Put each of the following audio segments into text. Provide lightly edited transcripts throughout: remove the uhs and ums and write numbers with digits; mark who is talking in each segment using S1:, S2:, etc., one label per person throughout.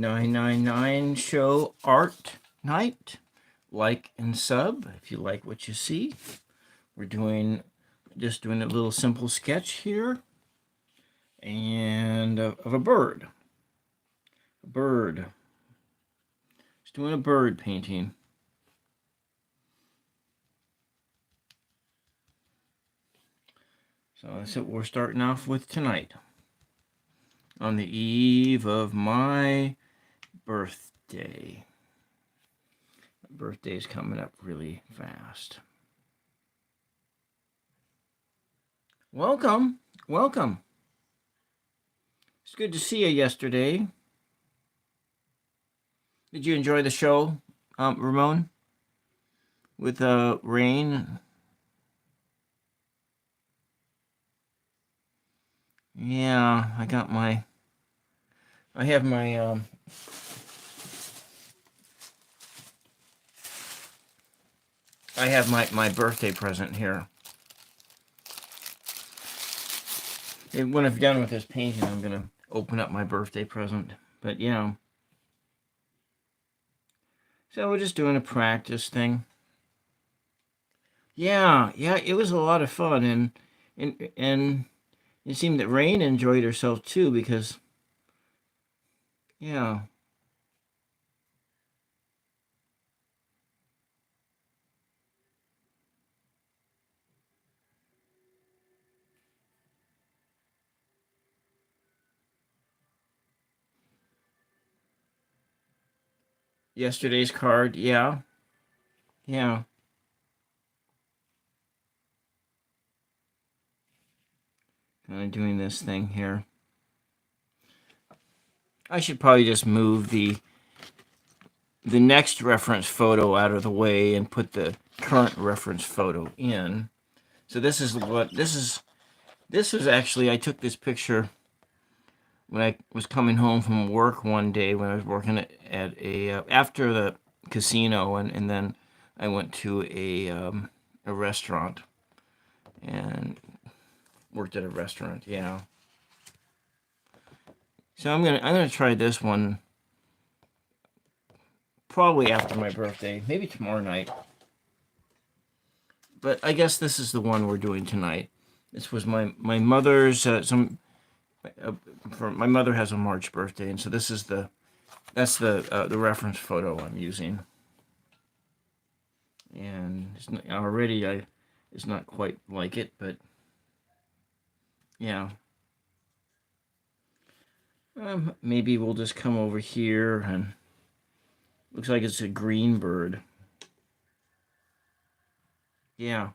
S1: 999 show art night. Like and sub if you like what you see. We're just doing a little simple sketch here, and of a bird. Just doing a bird painting. So that's what we're starting off with tonight, on the eve of my birthday. My birthday's coming up really fast. Welcome. It's good to see you yesterday. Did you enjoy the show, Ramon? With rain? Yeah, I have my my birthday present here. And when I'm done with this painting, I'm gonna open up my birthday present. But yeah, so we're just doing a practice thing. Yeah, it was a lot of fun, and it seemed that Rain enjoyed herself too, because yeah. Yesterday's card, yeah. Kind of doing this thing here. I should probably just move the next reference photo out of the way and put the current reference photo in. So this was actually, I took this picture when I was coming home from work one day when I was working at a after the casino, and then I went to a restaurant and worked at a restaurant. Yeah. So I'm gonna try this one probably after my birthday, maybe tomorrow night. But I guess this is the one we're doing tonight. This was my mother's for my mother has a March birthday, and so this is that's the reference photo I'm using. And it's not quite like it, but yeah. Maybe we'll just come over here, and looks like it's a green bird. Yeah.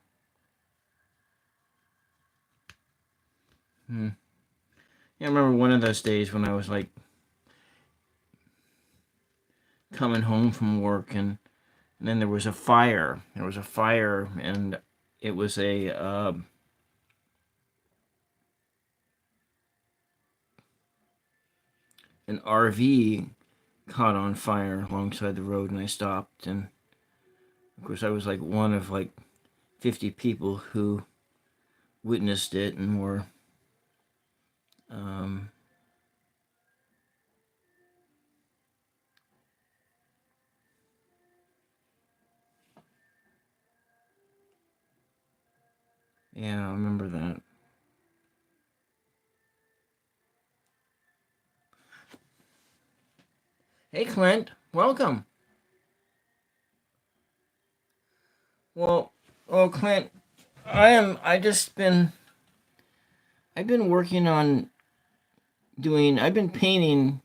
S1: Yeah, I remember one of those days when I was like coming home from work, and then there was a fire. And it was an RV caught on fire alongside the road, and I stopped, and of course I was like one of like 50 people who witnessed it and were yeah, I remember that. Hey Clint, welcome. Well, Clint, I've been working on I've been painting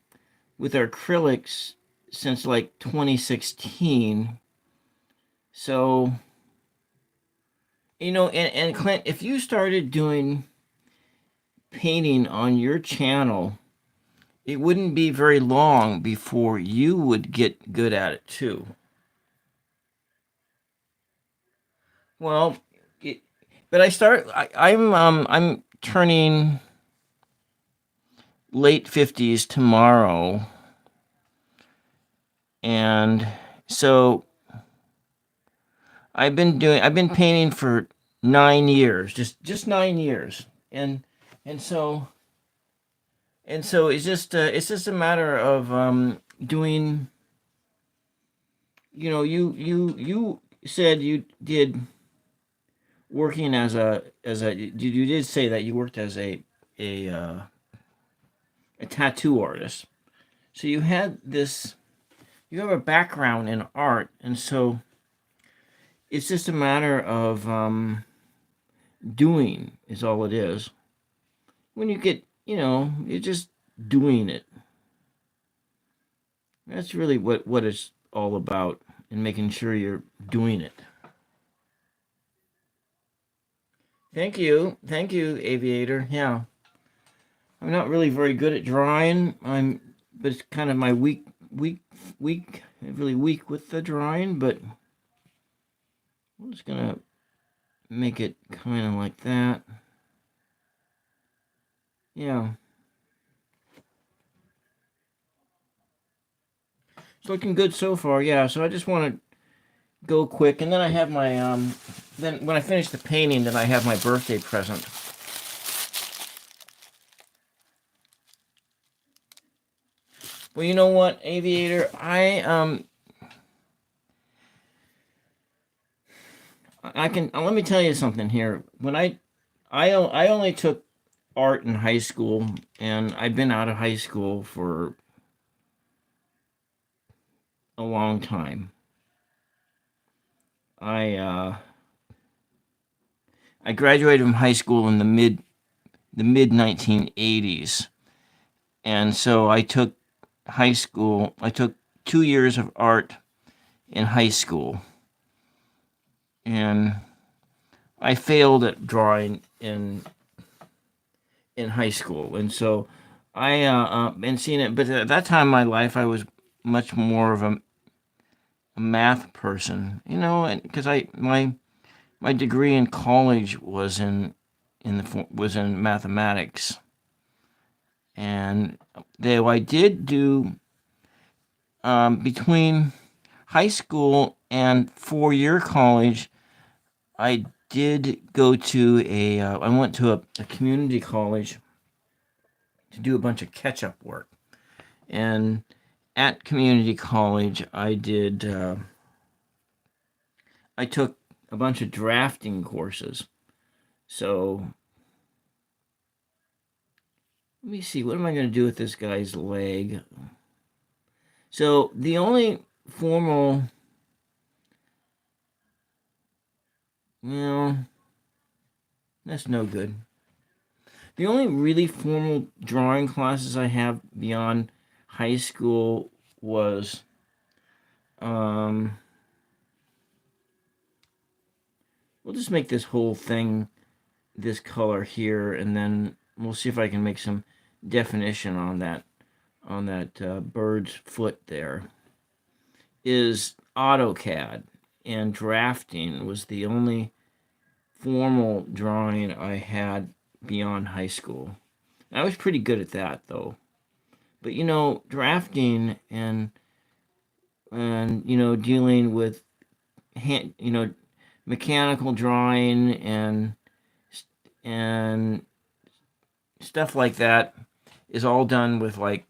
S1: with acrylics since like 2016. So, and Clint, if you started doing painting on your channel, it wouldn't be very long before you would get good at it too. Well, but I'm turning late 50s tomorrow, and so I've been painting for 9 years, just 9 years, and so it's just a matter of doing, you said you did working as a you did say that you worked as a uh, a tattoo artist. So you had this, you have a background in art, and so it's just a matter of doing is all it is. When you get, you're just doing it. That's really what it's all about, and making sure you're doing it. Thank you, Aviator. Yeah, I'm not really very good at drawing. But it's kind of my weak, really weak with the drawing. But I'm just gonna make it kind of like that. Yeah, it's looking good so far. Yeah, so I just want to go quick, and then I have my Then when I finish the painting, then I have my birthday present. Well, you know what, Aviator, I can let me tell you something here. I only took art in high school, and I've been out of high school for a long time. I uh, I graduated from high school in the mid 1980s, and so I took 2 years of art in high school, and I failed at drawing in high school, and so I been seeing it. But at that time in my life, I was much more of a math person, and because my degree in college was was in mathematics, and though I did do between high school and 4 year college, I did go to I went to a community college to do a bunch of catch up work. And at community college, I took a bunch of drafting courses. So let me see, what am I going to do with this guy's leg? So the only formal, well, that's no good. The only really formal drawing classes I have beyond high school was um, we'll just make this whole thing this color here, and then we'll see if I can make some definition on that bird's foot there. Is AutoCAD, and drafting was the only formal drawing I had beyond high school. I was pretty good at that though. But drafting and dealing with hand, mechanical drawing and stuff like that is all done with, like,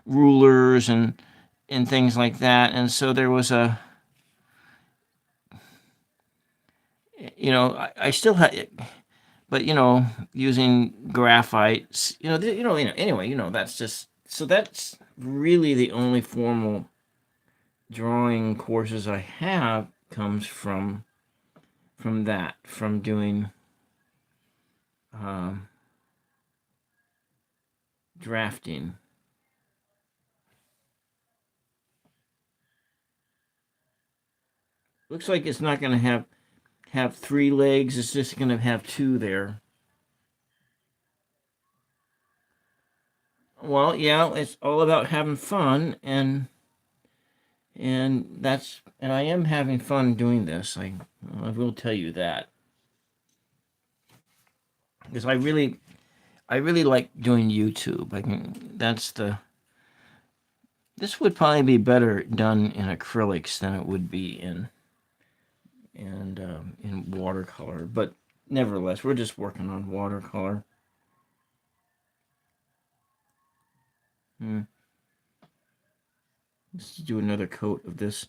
S1: rulers and things like that. And so there was I still had, but using graphite, anyway, that's just, so that's really the only formal drawing courses I have comes from doing um, drafting. Looks like it's not going to have three legs. It's just going to have two there. Well, yeah, it's all about having fun, and I am having fun doing this. I will tell you that, because I really like doing YouTube. This would probably be better done in acrylics than it would be in watercolor. But nevertheless, we're just working on watercolor. Hmm. Let's do another coat of this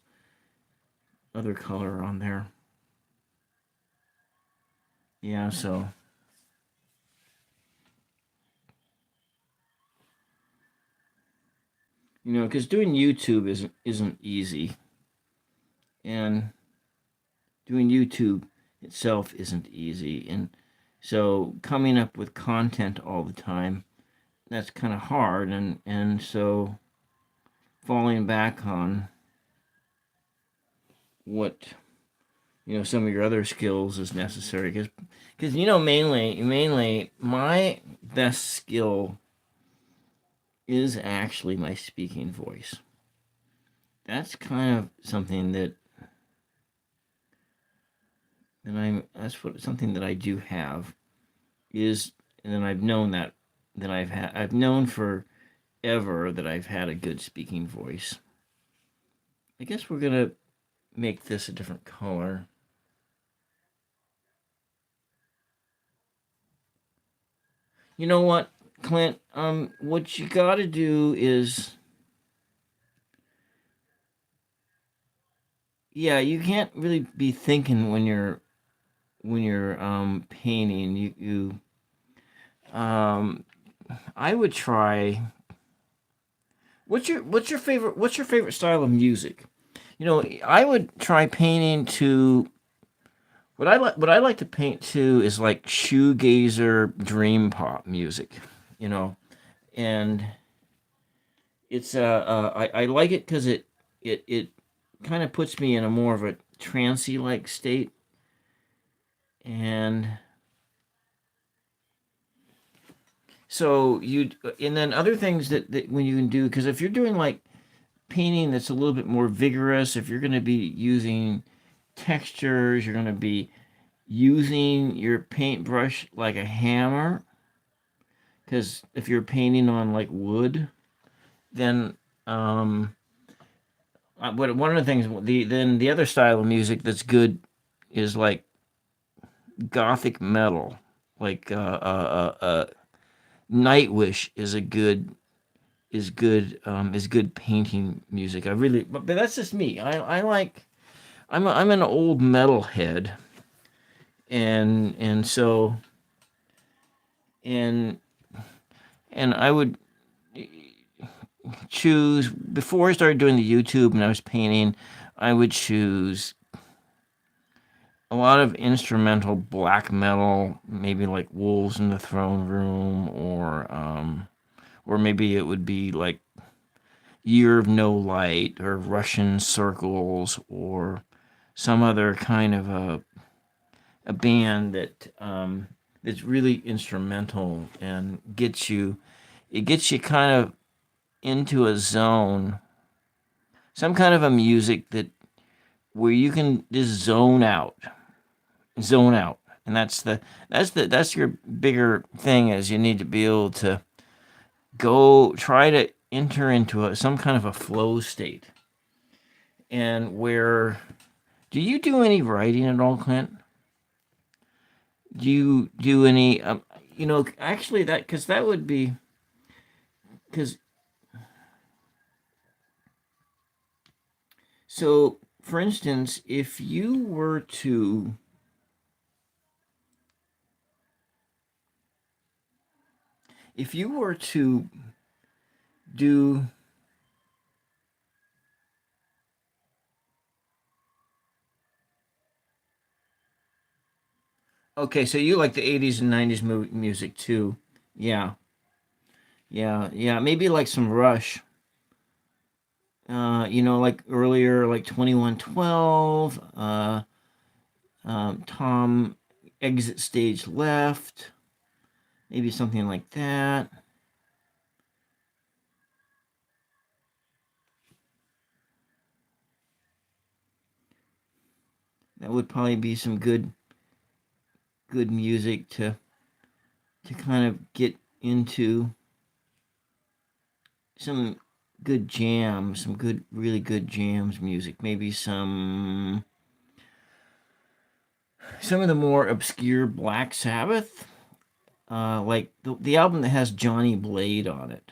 S1: other color on there. Yeah, so because doing YouTube isn't easy, and doing YouTube itself isn't easy, and so coming up with content all the time, that's kind of hard, and so falling back on what some of your other skills is necessary, because mainly my best skill is actually my speaking voice. That's kind of something something that I do have is, and then I've known forever that I've had a good speaking voice. I guess we're gonna make this a different color. You know what, Clint? What you gotta do is, yeah, you can't really be thinking when you're painting. I would try. What's your favorite style of music? I would try painting to what I like to paint to is like shoegazer dream pop music, you know, and it's I like it because it kind of puts me in a more of a trancy like state, and and then other things that when you can do, because if you're doing like painting that's a little bit more vigorous, if you're going to be using textures, you're going to be using your paintbrush like a hammer, because if you're painting on like wood, then one of the things the other style of music that's good is like gothic metal, like Nightwish is good painting music. I really, but that's just me. I like I'm an old metal head, and so and and I would choose, before I started doing the YouTube and I was painting, I would choose a lot of instrumental black metal, maybe like Wolves in the Throne Room, or maybe it would be like Year of No Light or Russian Circles, or some other kind of a band that's really instrumental and gets you kind of into a zone, some kind of a music that where you can just zone out, and that's your bigger thing, is you need to be able to try to enter into some kind of a flow state, and where do you do any writing at all, Clint? Do you do any actually, that because that would be, because so for instance, if you were to do, okay, so you like the 80s and 90s music too. Yeah, yeah, maybe like some Rush, like earlier, like 2112, Tom Exit Stage Left, maybe something like that. That would probably be some good music to kind of get into some good jams, some good, really good jams music. Maybe some of the more obscure Black Sabbath, like the album that has Johnny Blade on it.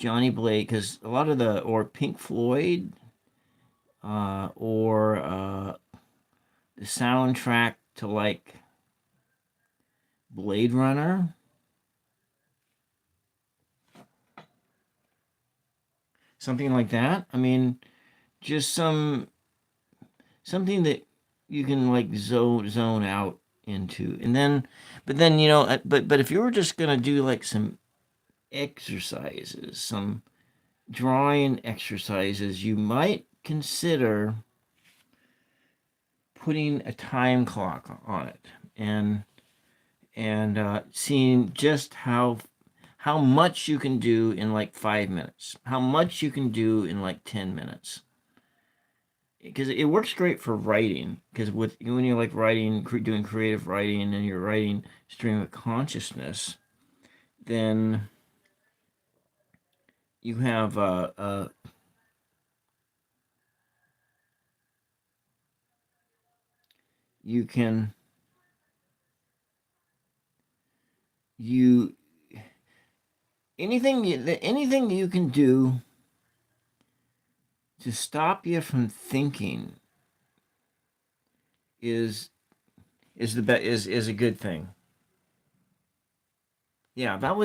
S1: Johnny Blake, because a lot of or Pink Floyd, or the soundtrack to like Blade Runner, something like that. I mean, just something that you can like zone out into, and then, but then but if you were just gonna do like some exercises, some drawing exercises, you might consider putting a time clock on it, and seeing just how much you can do in like 5 minutes, how much you can do in like 10 minutes. Because it works great for writing, because when you're like writing, doing creative writing, and you're writing stream of consciousness, then you have you can you anything you can do to stop you from thinking is is a good thing. Yeah, that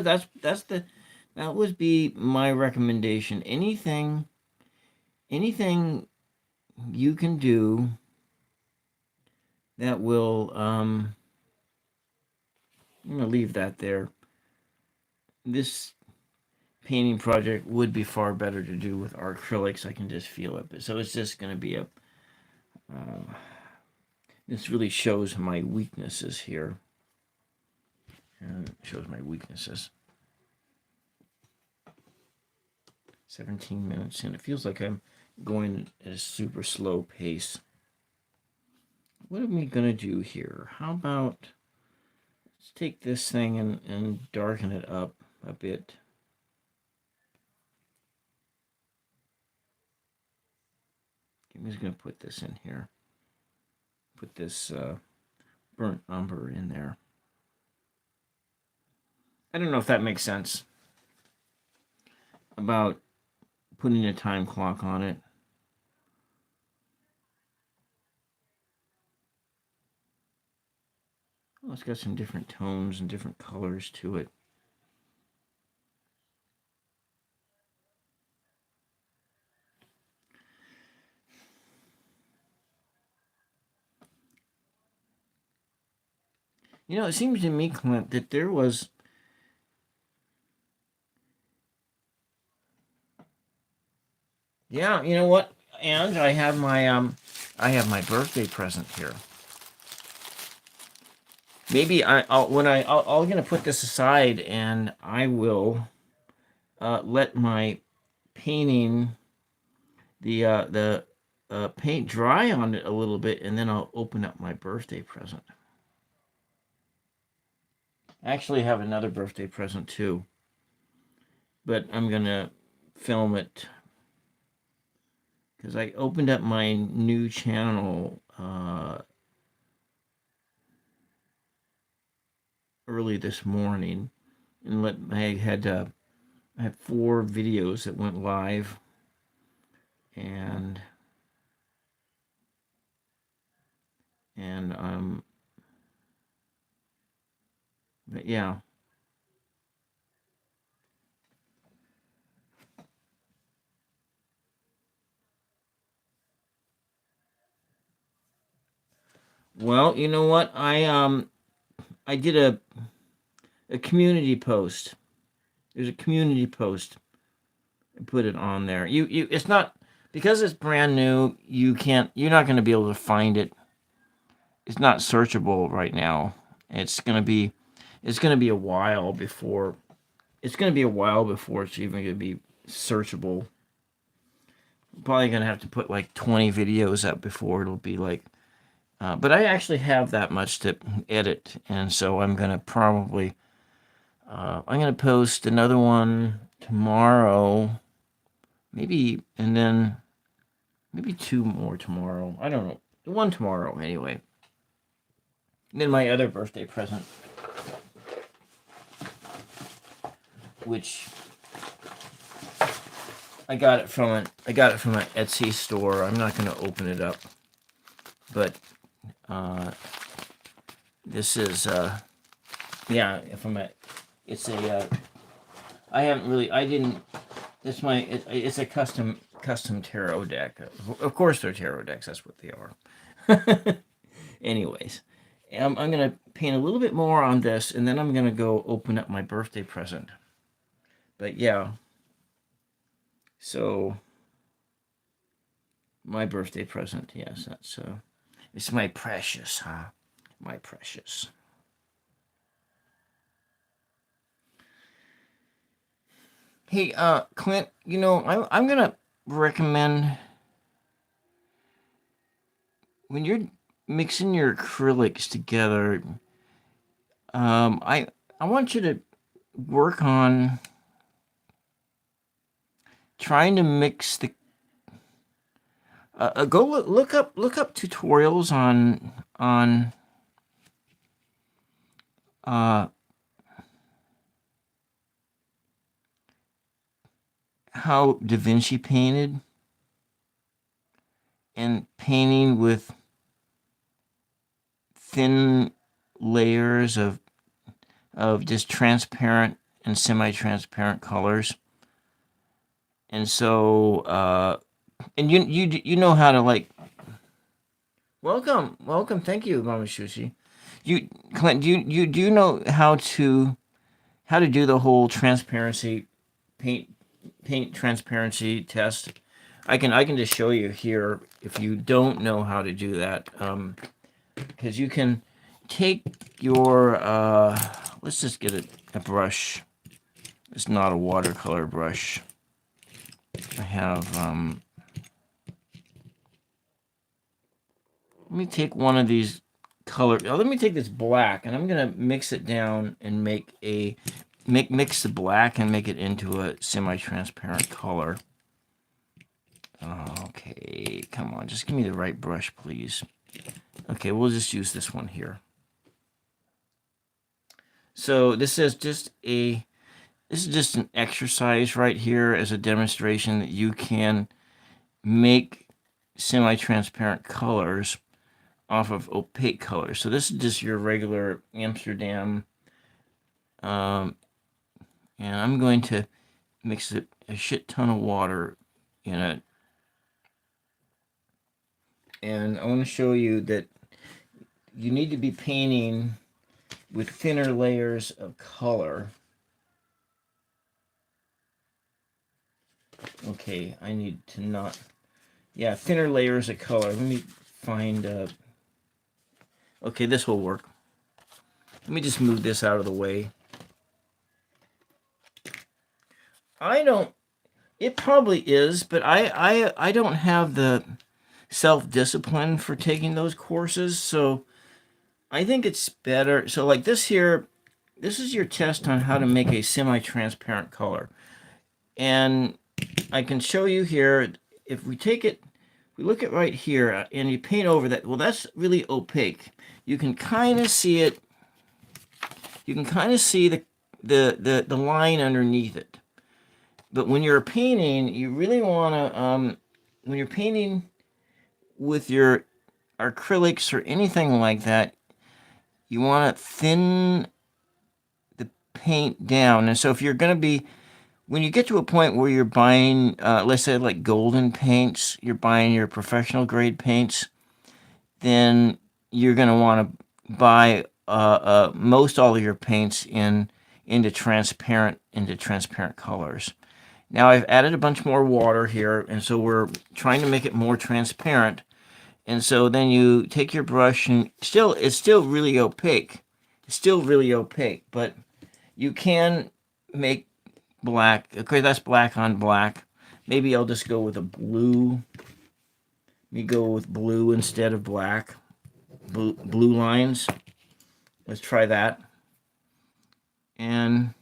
S1: would be my recommendation. Anything you can do that will I'm gonna leave that there. This painting project would be far better to do with acrylics. I can just feel it. But so it's just gonna be a this really shows my weaknesses here. And it shows my weaknesses. 17 minutes in. It feels like I'm going at a super slow pace. What am I going to do here? How about let's take this thing and darken it up a bit. I'm just going to put this in here. Put this burnt umber in there. I don't know if that makes sense about putting a time clock on it. Oh, it's got some different tones and different colors to it. You know, it seems to me, Clint, that there was yeah, you know what? And I have my birthday present here. Maybe I'll gonna put this aside, and I will let my painting the paint dry on it a little bit, and then I'll open up my birthday present. I actually have another birthday present too, but I'm gonna film it because I opened up my new channel early this morning, and I had 4 videos that went live, and but yeah. Well, you know what? I did a community post. There's a community post. I put it on there. It's not, because it's brand new, you're not going to be able to find it. It's not searchable right now. It's going to be a while before it's even going to be searchable. I'm probably going to have to put like 20 videos up before it'll be like but I actually have that much to edit, and so I'm going to probably I'm going to post another one tomorrow, maybe, and then maybe 2 more tomorrow. I don't know. 1 tomorrow, anyway. And then my other birthday present, which I got it from an Etsy store. I'm not going to open it up, but this is yeah, it's a I haven't really I didn't it's my it's a custom tarot deck. Of course they're tarot decks. That's what they are. Anyways, I'm going to paint a little bit more on this, and then I'm going to go open up my birthday present. But yeah, so my birthday present, yes, that's it's my precious, huh? My precious. Hey, Clint, you know, I'm gonna recommend when you're mixing your acrylics together, I want you to work on trying to mix the go look up tutorials on how Da Vinci painted, and painting with thin layers of just transparent and semi-transparent colors. And so and you know how to, like, welcome, thank you, Mama Shushi. Clint, do you know how to do the whole transparency paint transparency test? I can just show you here if you don't know how to do that, because you can take your let's just get a brush. It's not a watercolor brush. I have let me take one of these color. Let me take this black, and I'm gonna mix it down and make a mix the black and make it into a semi-transparent color. Okay, come on, just give me the right brush, please. Okay, we'll just use this one here. So this is just an exercise right here as a demonstration that you can make semi-transparent colors off of opaque colors. So this is just your regular Amsterdam, and I'm going to mix a shit ton of water in it. And I want to show you that you need to be painting with thinner layers of color. Okay, I need to not... Yeah, thinner layers of color. Let me find... Okay, this will work. Let me just move this out of the way. I don't... It probably is, but I don't have the self-discipline for taking those courses, so I think it's better. So like this here, this is your test on how to make a semi-transparent color. And I can show you here, if we take it, we look at right here, and you paint over that, well, that's really opaque. You can kind of see it. You can kind of see the line underneath it. But when you're painting, you really want to, when you're painting with your acrylics or anything like that, you want to thin the paint down. And so if you're going to be, when you get to a point where you're buying, let's say like golden paints, you're buying your professional grade paints, then you're going to want to buy most all of your paints into transparent colors. Now I've added a bunch more water here, and so we're trying to make it more transparent. And so then you take your brush, and it's still really opaque. It's still really opaque, but you can make black. Okay, that's black on black. Maybe I'll just go with a blue. Let me go with blue instead of black. Blue lines. Let's try that. And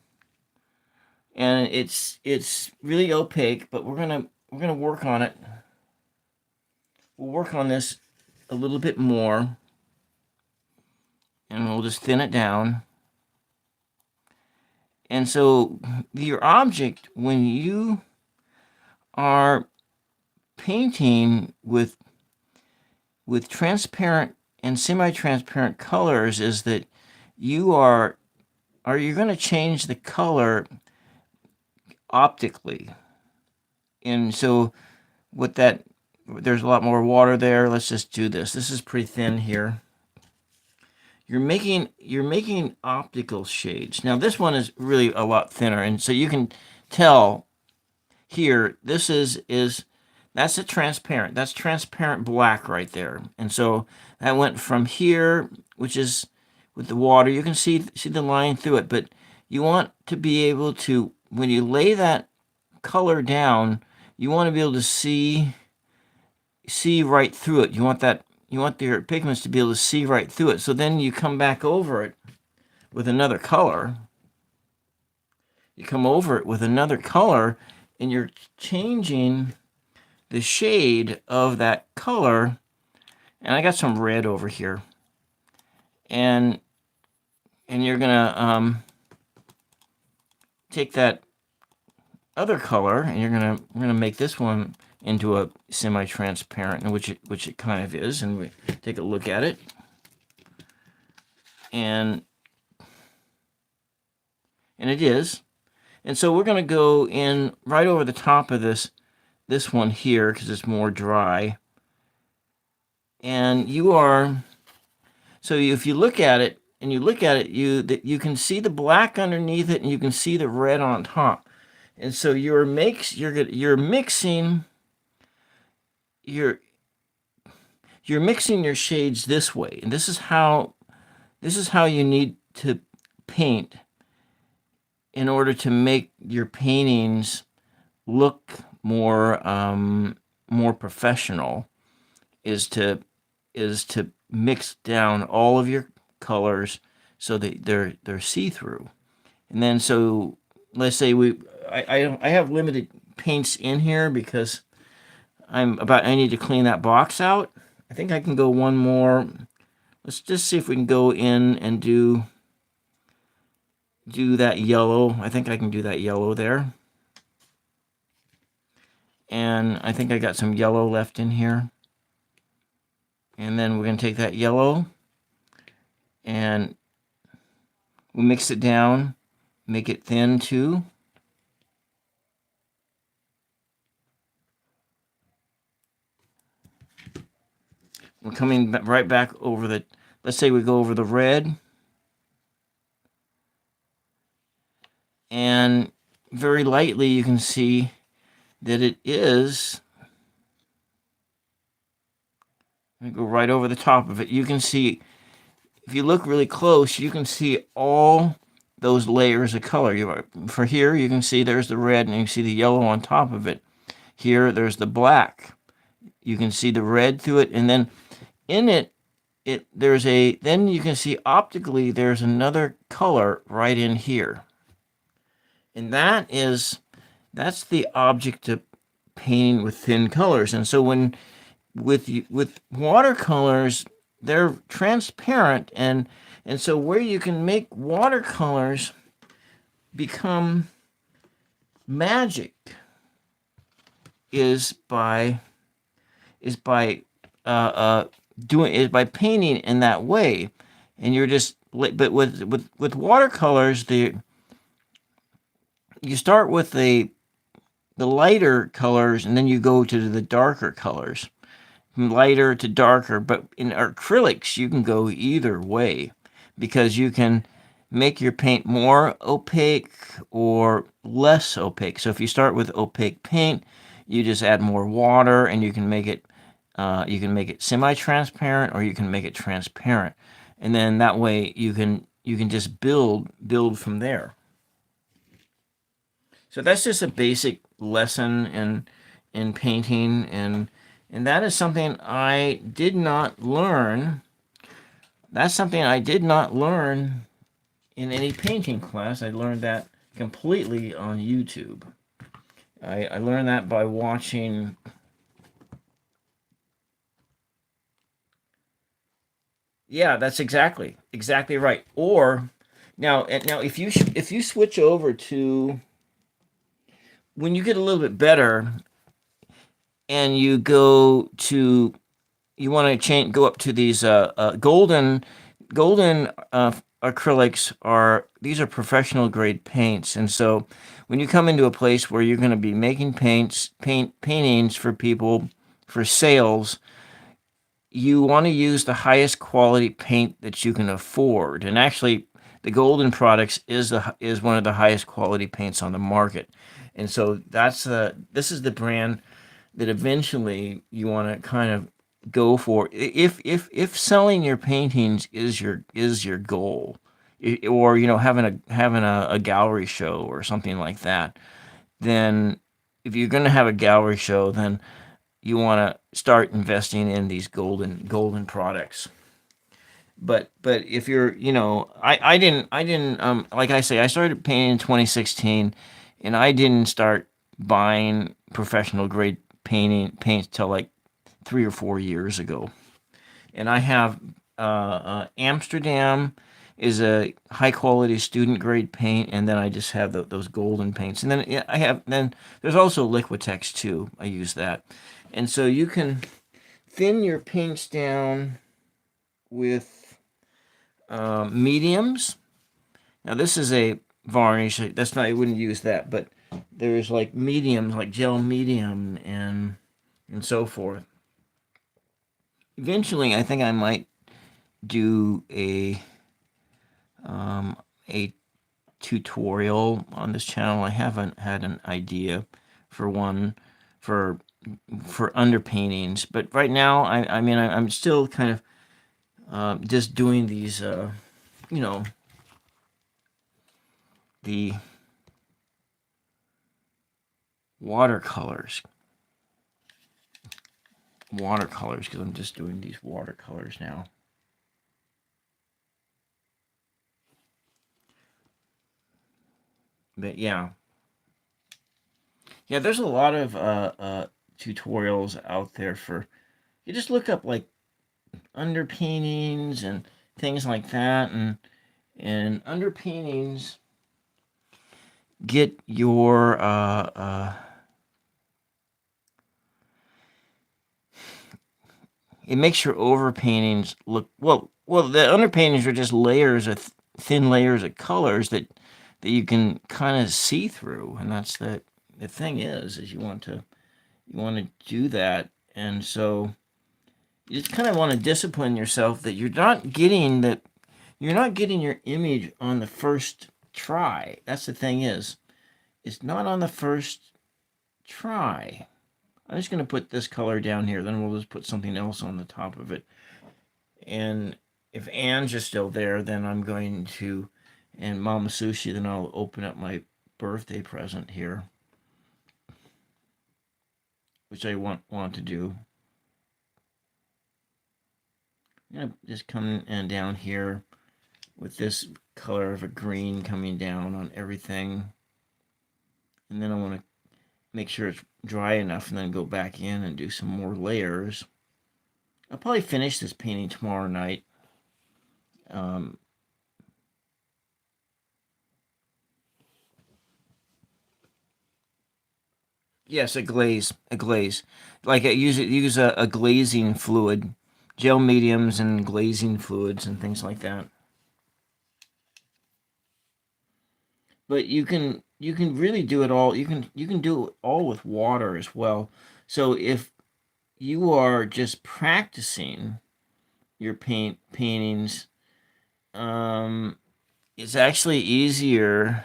S1: it's really opaque, but we're gonna work on it. We'll work on this a little bit more, and we'll just thin it down. And so your object, when you are painting with transparent and semi-transparent colors is that you're going to change the color optically. And so with that, there's a lot more water there. Let's just do this. This is pretty thin here. You're making optical shades. Now this one is really a lot thinner, and so you can tell here this is that's a transparent. That's transparent black right there. And so that went from here, which is with the water. You can see the line through it, but you want to be able to, when you lay that color down, you want to be able to see right through it. You want your pigments to be able to see right through it. So then you come back over it with another color. You come over it with another color, and you're changing the shade of that color. And I got some red over here. And you're gonna take that other color, and we're gonna make this one into a semi-transparent, which it kind of is, and we take a look at it, and it is. And so we're gonna go in right over the top of this one here because it's more dry. And so if you look at it and you can see the black underneath it, and you can see the red on top. And so you're mixing your shades this way, and this is how you need to paint in order to make your paintings look more professional. Is to mix down all of your colors so that they're see-through. And then so let's say I have limited paints in here because I need to clean that box out. I think I can go one more. Let's just see if we can go in and do that yellow. I think I can do that yellow there. And I think I got some yellow left in here. And then we're going to take that yellow and we'll mix it down, make it thin too. We're coming right back over let's say we go over the red. And very lightly you can see that it is. I go right over the top of it. You can see, if you look really close, you can see all those layers of color. For here, you can see there's the red, and you can see the yellow on top of it. Here, there's the black. You can see the red through it, and then in it then you can see optically there's another color right in here. And that's the object of painting with thin colors. And so with watercolors, they're transparent, and so where you can make watercolors become magic is by painting in that way. And you're just, but with watercolors, you start with the lighter colors, and then you go to the darker colors, from lighter to darker. But in acrylics, you can go either way, because you can make your paint more opaque or less opaque. So if you start with opaque paint, you just add more water, and you can make it semi-transparent, or you can make it transparent, and then that way you can just build from there. So that's just a basic lesson in painting, and that is something I did not learn. That's something I did not learn in any painting class. I learned that completely on YouTube. I learned that by watching. Yeah, that's exactly right. Or now if you switch over to, when you get a little bit better, and you want to go up to these golden acrylics. These are professional grade paints, and so when you come into a place where you're going to be making paintings for people for sales, you want to use the highest quality paint that you can afford. And actually, the Golden Products is one of the highest quality paints on the market. And so this is the brand that eventually you want to kind of go for. If selling your paintings is your goal, or having a gallery show or something like that, then if you're going to have a gallery show, then you want to start investing in these golden products. But if you're, I didn't like I say, I started painting in 2016, and I didn't start buying professional grade paints till like 3 or 4 years ago. And I have Amsterdam is a high quality student grade paint, and then I just have those golden paints, and then there's also Liquitex too. I use that, and so you can thin your paints down with mediums. Now this is a varnish. That's not. I wouldn't use that, but there's like mediums, like gel medium and so forth. Eventually, I think I might do a tutorial on this channel. I haven't had an idea for one for underpaintings, but right now, I'm still kind of just doing these, the watercolors, because I'm just doing these watercolors now. But yeah, there's a lot of tutorials out there for. You just look up like underpaintings and things like that, and underpaintings get your it makes your overpaintings look well. The underpaintings are just layers of thin layers of colors that you can kind of see through, and that's the thing is you want to do that, and so you just kind of want to discipline yourself that you're not getting your image on the first try. That's the thing is, it's not on the first try. I'm just going to put this color down here, then we'll just put something else on the top of it. And if Anne's just still there, then I'm going to, and Mama Sushi, then I'll open up my birthday present here, which I want to do. I'm going to just come in down here with this color of a green coming down on everything. And then I want to make sure it's dry enough and then go back in and do some more layers. I'll probably finish this painting tomorrow night. Yes, a glaze. Like I use a glazing fluid, gel mediums and glazing fluids and things like that. But you can really do it all. You can do it all with water as well. So if you are just practicing your paintings, it's actually easier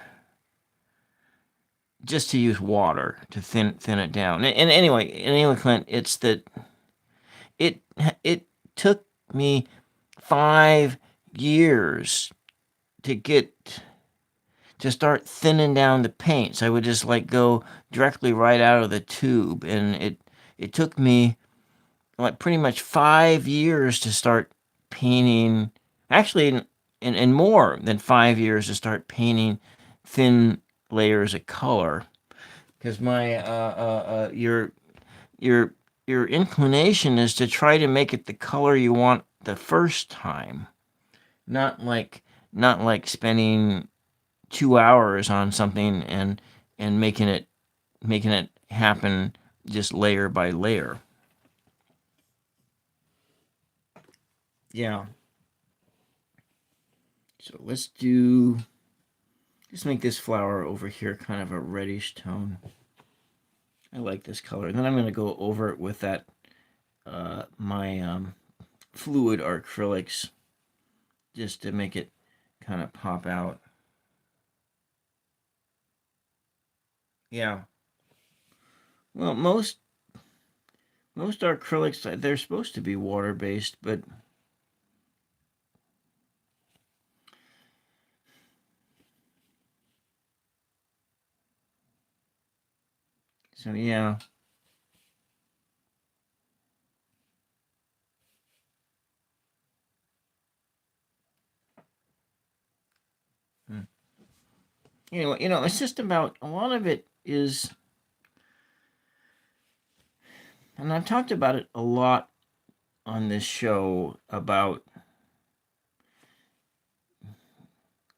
S1: just to use water to thin it down. And anyway, Clint, it's that it took me 5 years to start thinning down the paints. I would just like go directly right out of the tube, and it took me like pretty much 5 years to start painting. Actually, in more than 5 years to start painting thin layers of color, because my your inclination is to try to make it the color you want the first time, not like spending 2 hours on something and making it happen just layer by layer. Yeah. So let's make this flower over here kind of a reddish tone. I like this color. And then I'm going to go over it with that my fluid acrylics just to make it kind of pop out. Yeah. Well, most acrylics, they're supposed to be water based, but so yeah. Hmm. It's just about a lot of it is, and I've talked about it a lot on this show about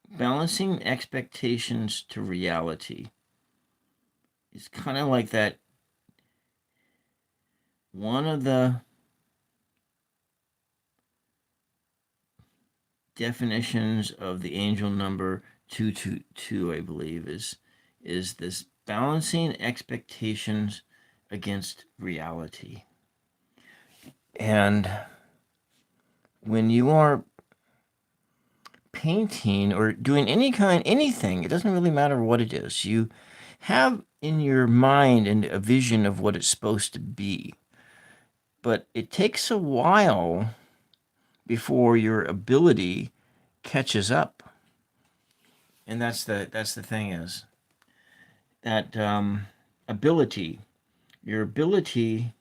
S1: balancing expectations to reality. It's kind of like that. One of the definitions of the angel number 222, I believe, is this balancing expectations against reality. And when you are painting or doing anything, it doesn't really matter what it is. You have in your mind a vision of what it's supposed to be. But it takes a while before your ability catches up. And that's the thing is that ability, your ability,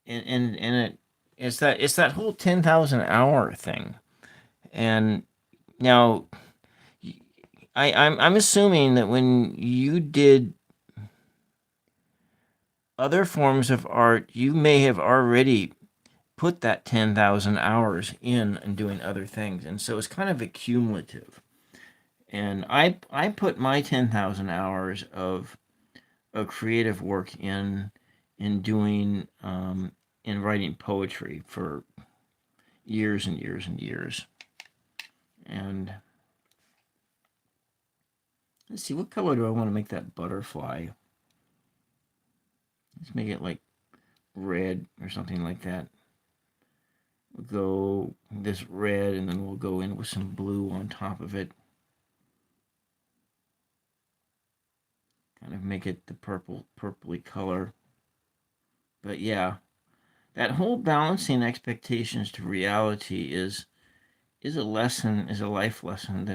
S1: it's that whole 10,000 hour thing. And now I'm assuming that when you did other forms of art, you may have already put that 10,000 hours in and doing other things. And so it's kind of accumulative. And I put my 10,000 hours of creative work in doing in writing poetry for years and years and years. And let's see, what color do I want to make that butterfly? Let's make it like red or something like that. We'll go this red, and then we'll go in with some blue on top of it. Kind of make it the purpley color. But yeah, that whole balancing expectations to reality is a lesson, is a life lesson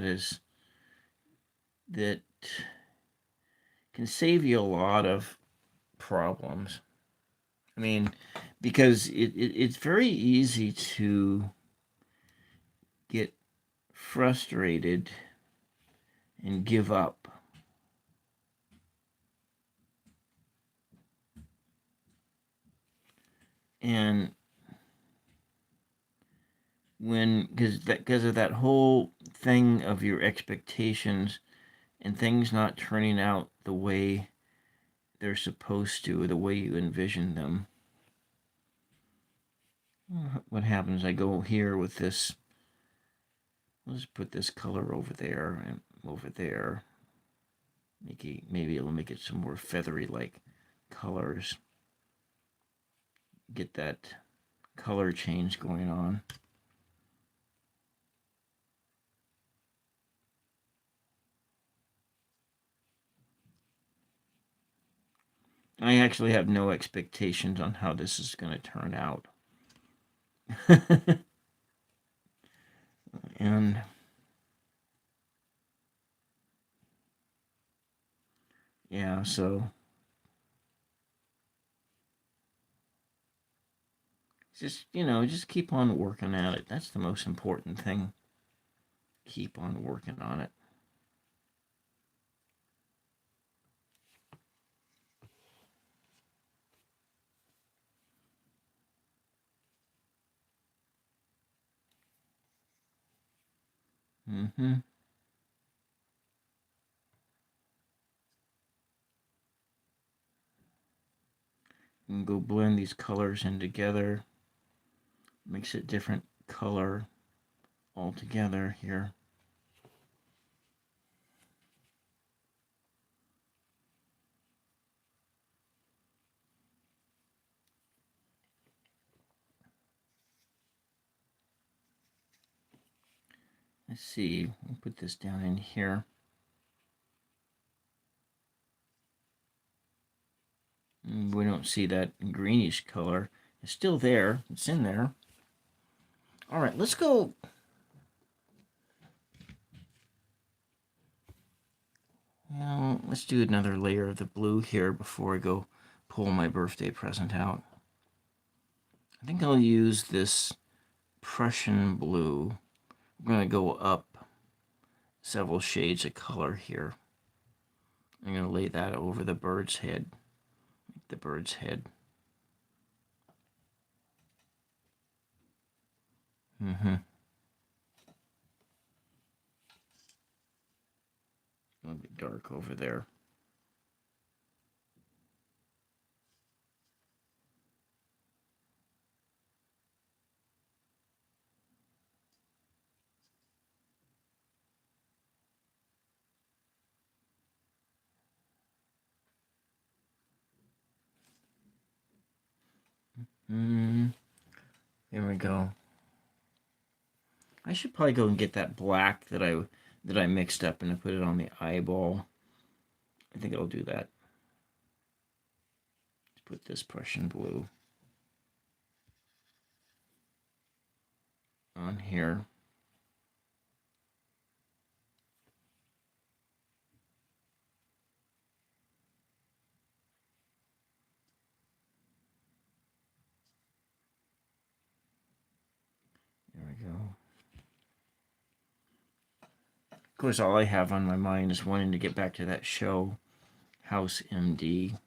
S1: that can save you a lot of problems. I mean, because it's very easy to get frustrated and give up. And because of that whole thing of your expectations and things not turning out the way they're supposed to, or the way you envision them. What happens? I go here with this. Let's put this color over there and over there. Maybe it'll make it some more feathery like colors. Get that color change going on. I actually have no expectations on how this is going to turn out. And yeah, so just keep on working at it. That's the most important thing. Keep on working on it. Mm-hmm. And go blend these colors in together. Makes it different color altogether here. Let's see, we'll put this down in here. We don't see that greenish color. It's still there. It's in there. All right, let's go. Well, let's do another layer of the blue here before I go pull my birthday present out. I think I'll use this Prussian blue. I'm going to go up several shades of color here. I'm going to lay that over the bird's head. The bird's head. A little bit dark over there. There we go. I should probably go and get that black that I mixed up and I put it on the eyeball. I think I'll do that. Let's put this Prussian blue on here. There we go. Of course, all I have on my mind is wanting to get back to that show, House MD.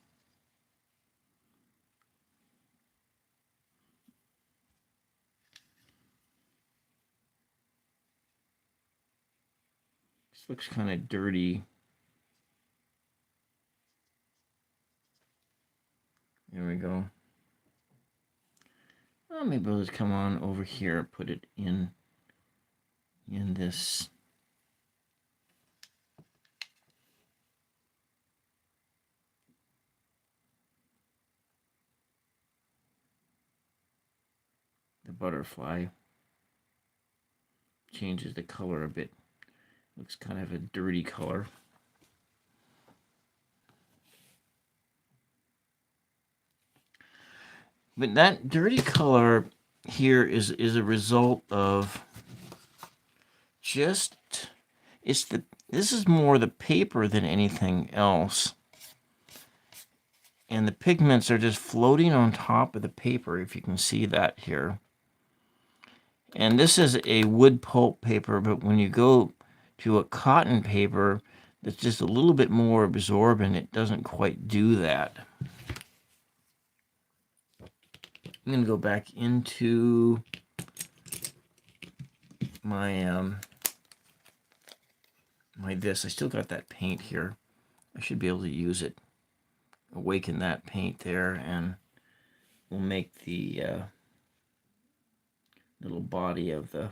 S1: This looks kind of dirty. There we go. Well, maybe we'll just come on over here, put it in this. The butterfly changes the color a bit. Looks kind of a dirty color. But that dirty color here is a result of just, this is more the paper than anything else. And the pigments are just floating on top of the paper, if you can see that here. And this is a wood pulp paper, but when you go to a cotton paper that's just a little bit more absorbent, it doesn't quite do that. I'm going to go back into my this. I still got that paint here. I should be able to use it. Awaken that paint there, and we'll make the little body of the,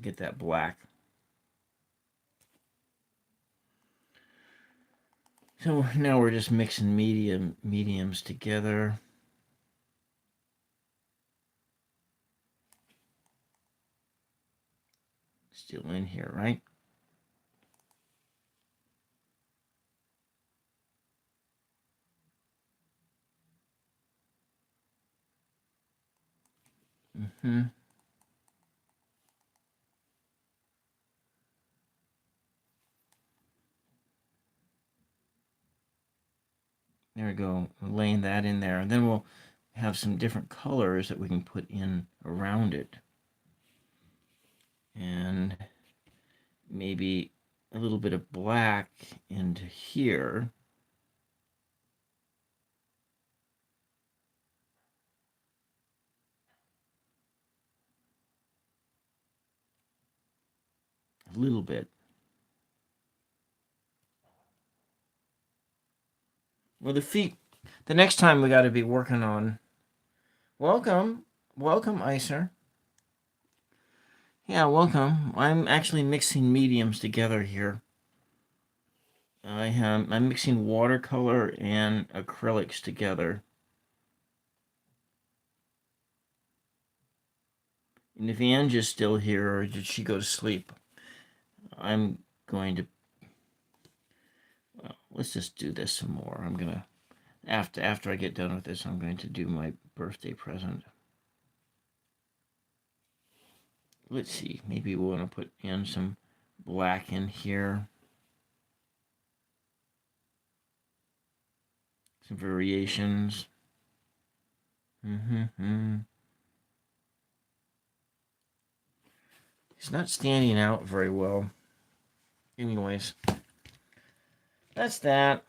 S1: get that black. So now we're just mixing mediums together. Still in here, right? There we go, laying that in there. And then we'll have some different colors that we can put in around it. And maybe a little bit of black into here. A little bit. Well, the feet. The next time we got to be working on. Welcome, welcome, Icer. Yeah, welcome. I'm actually mixing mediums together here. I'm mixing watercolor and acrylics together. And if Ange is still here, or did she go to sleep? I'm going to. Well, let's just do this some more. I'm gonna after I get done with this, I'm going to do my birthday present. Let's see. Maybe we want to put in some black in here. Some variations. It's not standing out very well. Anyways, that's that.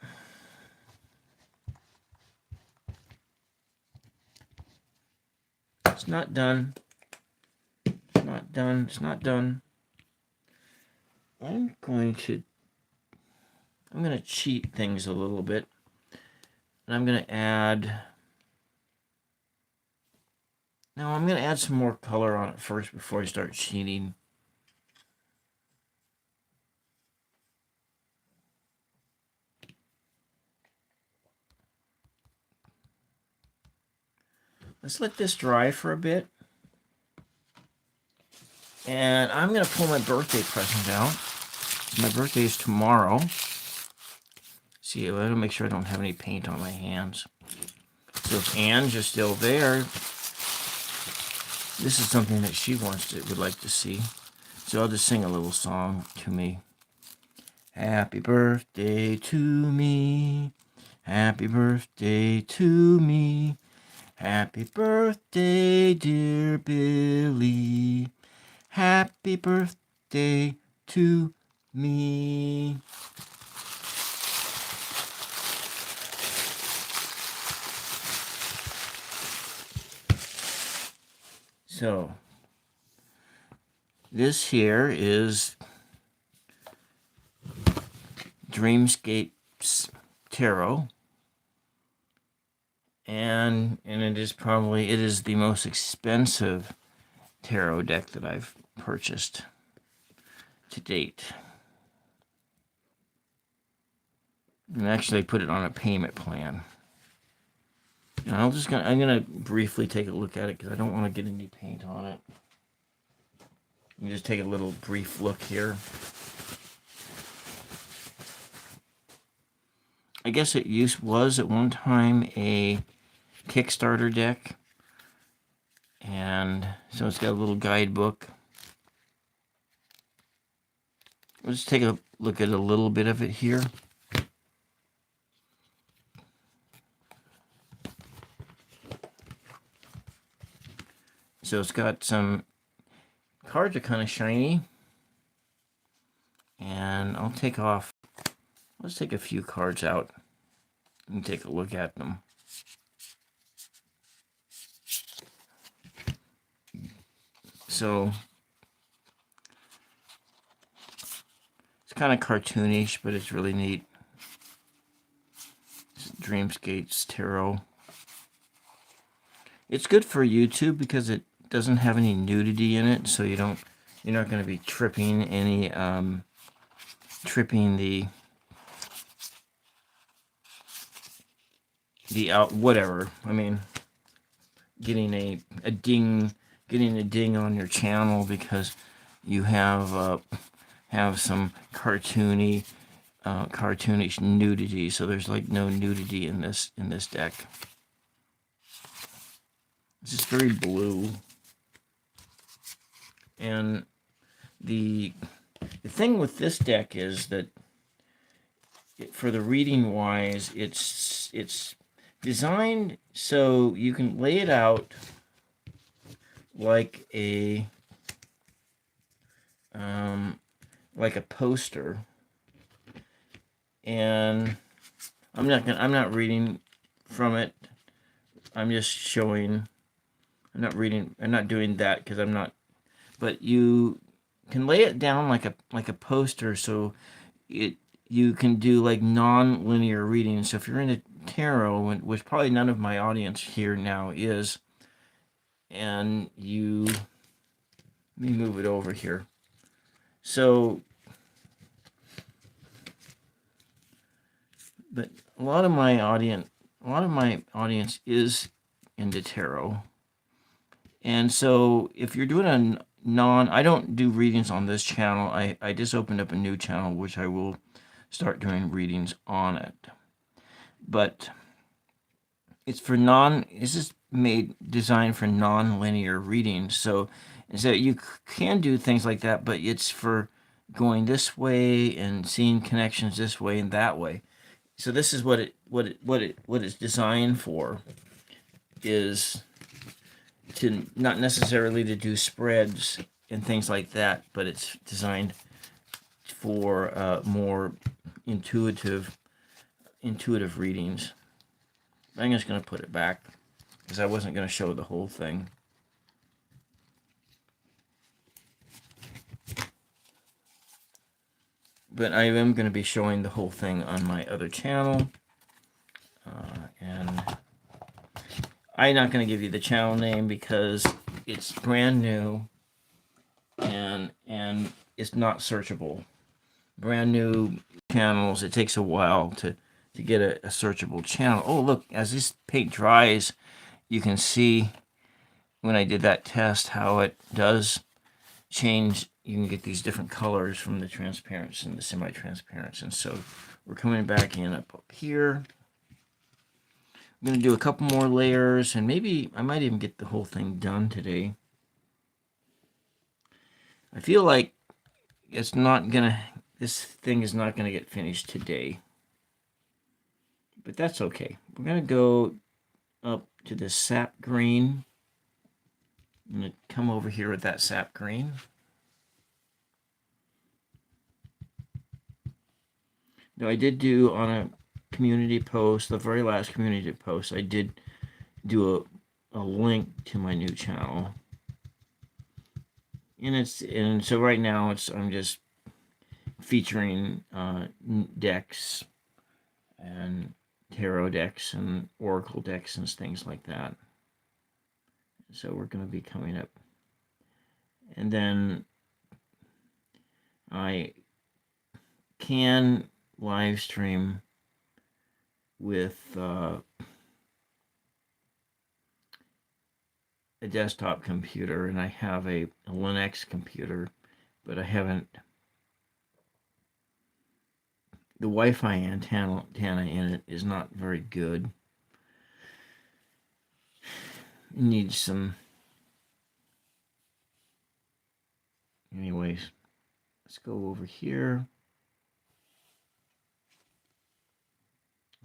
S1: It's not done. It's not done. It's not done. I'm going to cheat things a little bit. And I'm going to add... No, I'm going to add some more color on it first before I start cheating. Let's let this dry for a bit. And I'm going to pull my birthday present out. My birthday is tomorrow. See, I want to make sure I don't have any paint on my hands. So if Ange is still there, this is something that she would like to see. So I'll just sing a little song to me. Happy birthday to me. Happy birthday to me. Happy birthday, dear Billy. Happy birthday to me. So, this here is Dreamscapes Tarot. And it is the most expensive tarot deck that I've purchased to date. And actually put it on a payment plan. And I'm gonna briefly take a look at it because I don't want to get any paint on it. You just take a little brief look here. I guess it was at one time a Kickstarter deck. And so it's got a little guidebook. Let's take a look at a little bit of it here. So it's got some cards are kind of shiny. And let's take a few cards out and take a look at them. So it's kind of cartoonish, but it's really neat. It's Dreamscapes Tarot. It's good for YouTube because it doesn't have any nudity in it, so you're not going to be tripping the out whatever. I mean, getting a ding on your channel because you have some cartoonish nudity. So there's like no nudity in this deck. It's just very blue. And the thing with this deck is that for the reading wise, it's designed so you can lay it out like a poster. And I'm not reading from it. I'm just showing. I'm not doing that because I'm not. But you can lay it down like a poster, so you can do like non-linear readings. So if you're into tarot, which probably none of my audience here now is, and you, let me move it over here. So, but a lot of my audience is into tarot. And so if you're doing a I don't do readings on this channel. I just opened up a new channel, which I will start doing readings on it. But it's for this is designed for non-linear readings. So you can do things like that, but it's for going this way and seeing connections this way and that way. So this is what it's designed for, is to not necessarily to do spreads and things like that, but it's designed for more intuitive readings. I'm just going to put it back because I wasn't going to show the whole thing. But I am going to be showing the whole thing on my other channel. And I'm not going to give you the channel name because it's brand new and it's not searchable. Brand new channels, it takes a while to get a searchable channel. Oh, look, as this paint dries, you can see when I did that test how it does change. You can get these different colors from the transparents and the semi-transparents. And so we're coming back in up here. I'm going to do a couple more layers, and maybe I might even get the whole thing done today. I feel like this thing is not going to get finished today. But that's okay. We're going to go up to the sap green. I'm going to come over here with that sap green. Now, I did do on a community post, the very last community post, I did do a link to my new channel. And so right now I'm just featuring decks and tarot decks and oracle decks and things like that. So we're going to be coming up, and then I can live stream with a desktop computer, and I have a Linux computer, but I haven't. The Wi-Fi antenna in it is not very good. It needs some. Anyways, let's go over here.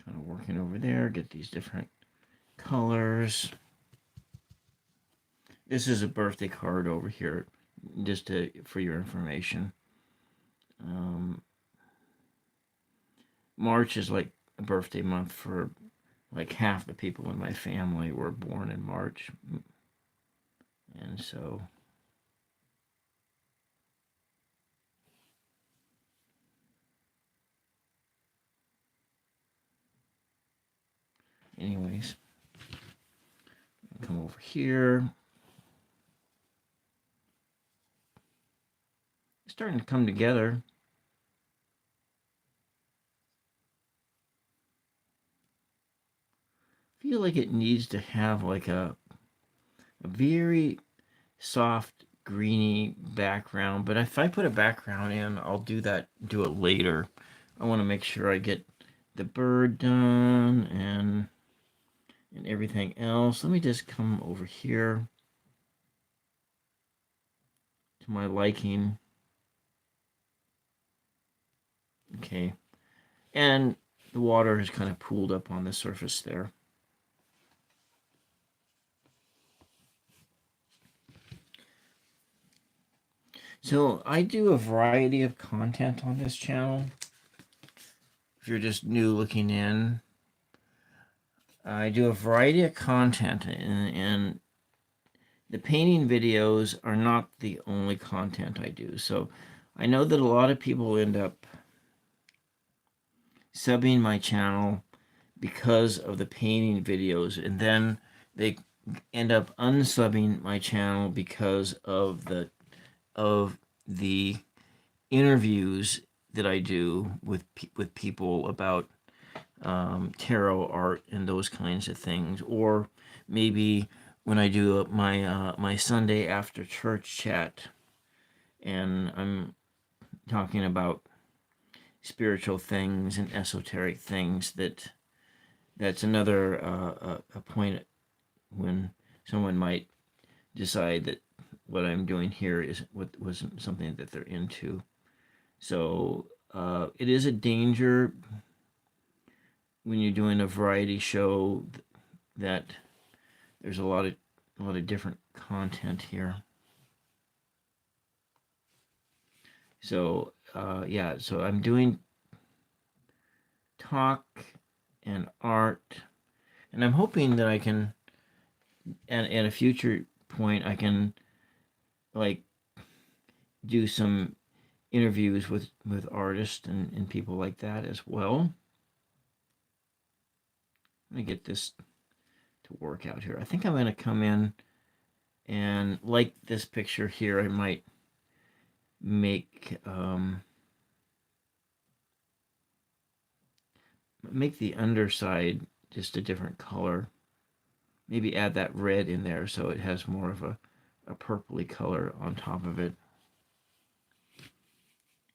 S1: Kind of working over there, get these different colors. This is a birthday card over here, just for your information. March is like a birthday month for like half the people in my family were born in March. And so anyways, come over here. It's starting to come together. I feel like it needs to have like a very soft greeny background, but if I put a background in, I'll do it later. I want to make sure I get the bird done and everything else. Let me just come over here to my liking. Okay, and the water has kind of pooled up on the surface there. So I do a variety of content on this channel. If you're just new looking in, I do a variety of content, and the painting videos are not the only content I do. So I know that a lot of people end up subbing my channel because of the painting videos, and then they end up unsubbing my channel because of the interviews that I do with people about tarot art and those kinds of things, or maybe when I do my Sunday after church chat, and I'm talking about spiritual things and esoteric things. That's another a point when someone might decide that what I'm doing here is what wasn't something that they're into. So it is a danger when you're doing a variety show that there's a lot of different content here. So yeah, so I'm doing talk and art, and I'm hoping that I can, and at a future point, I can like do some interviews with artists and people like that as well. Let me get this to work out here. I think I'm going to come in and, like this picture here, I might make make the underside just a different color. Maybe add that red in there so it has more of a purpley color on top of it.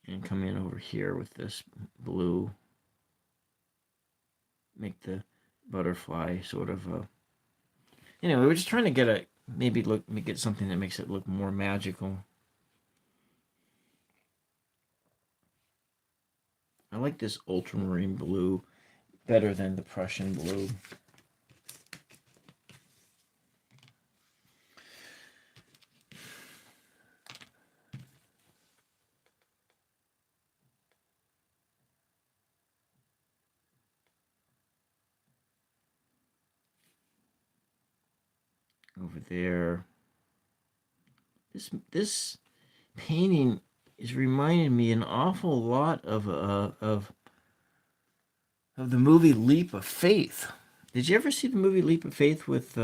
S1: And come in over here with this blue. Make the butterfly sort of a... Anyway, we're just trying to get a... Maybe get something that makes it look more magical. I like this ultramarine blue better than the Prussian blue. Over there. This painting is reminding me an awful lot of the movie Leap of Faith. Did you ever see the movie Leap of Faith with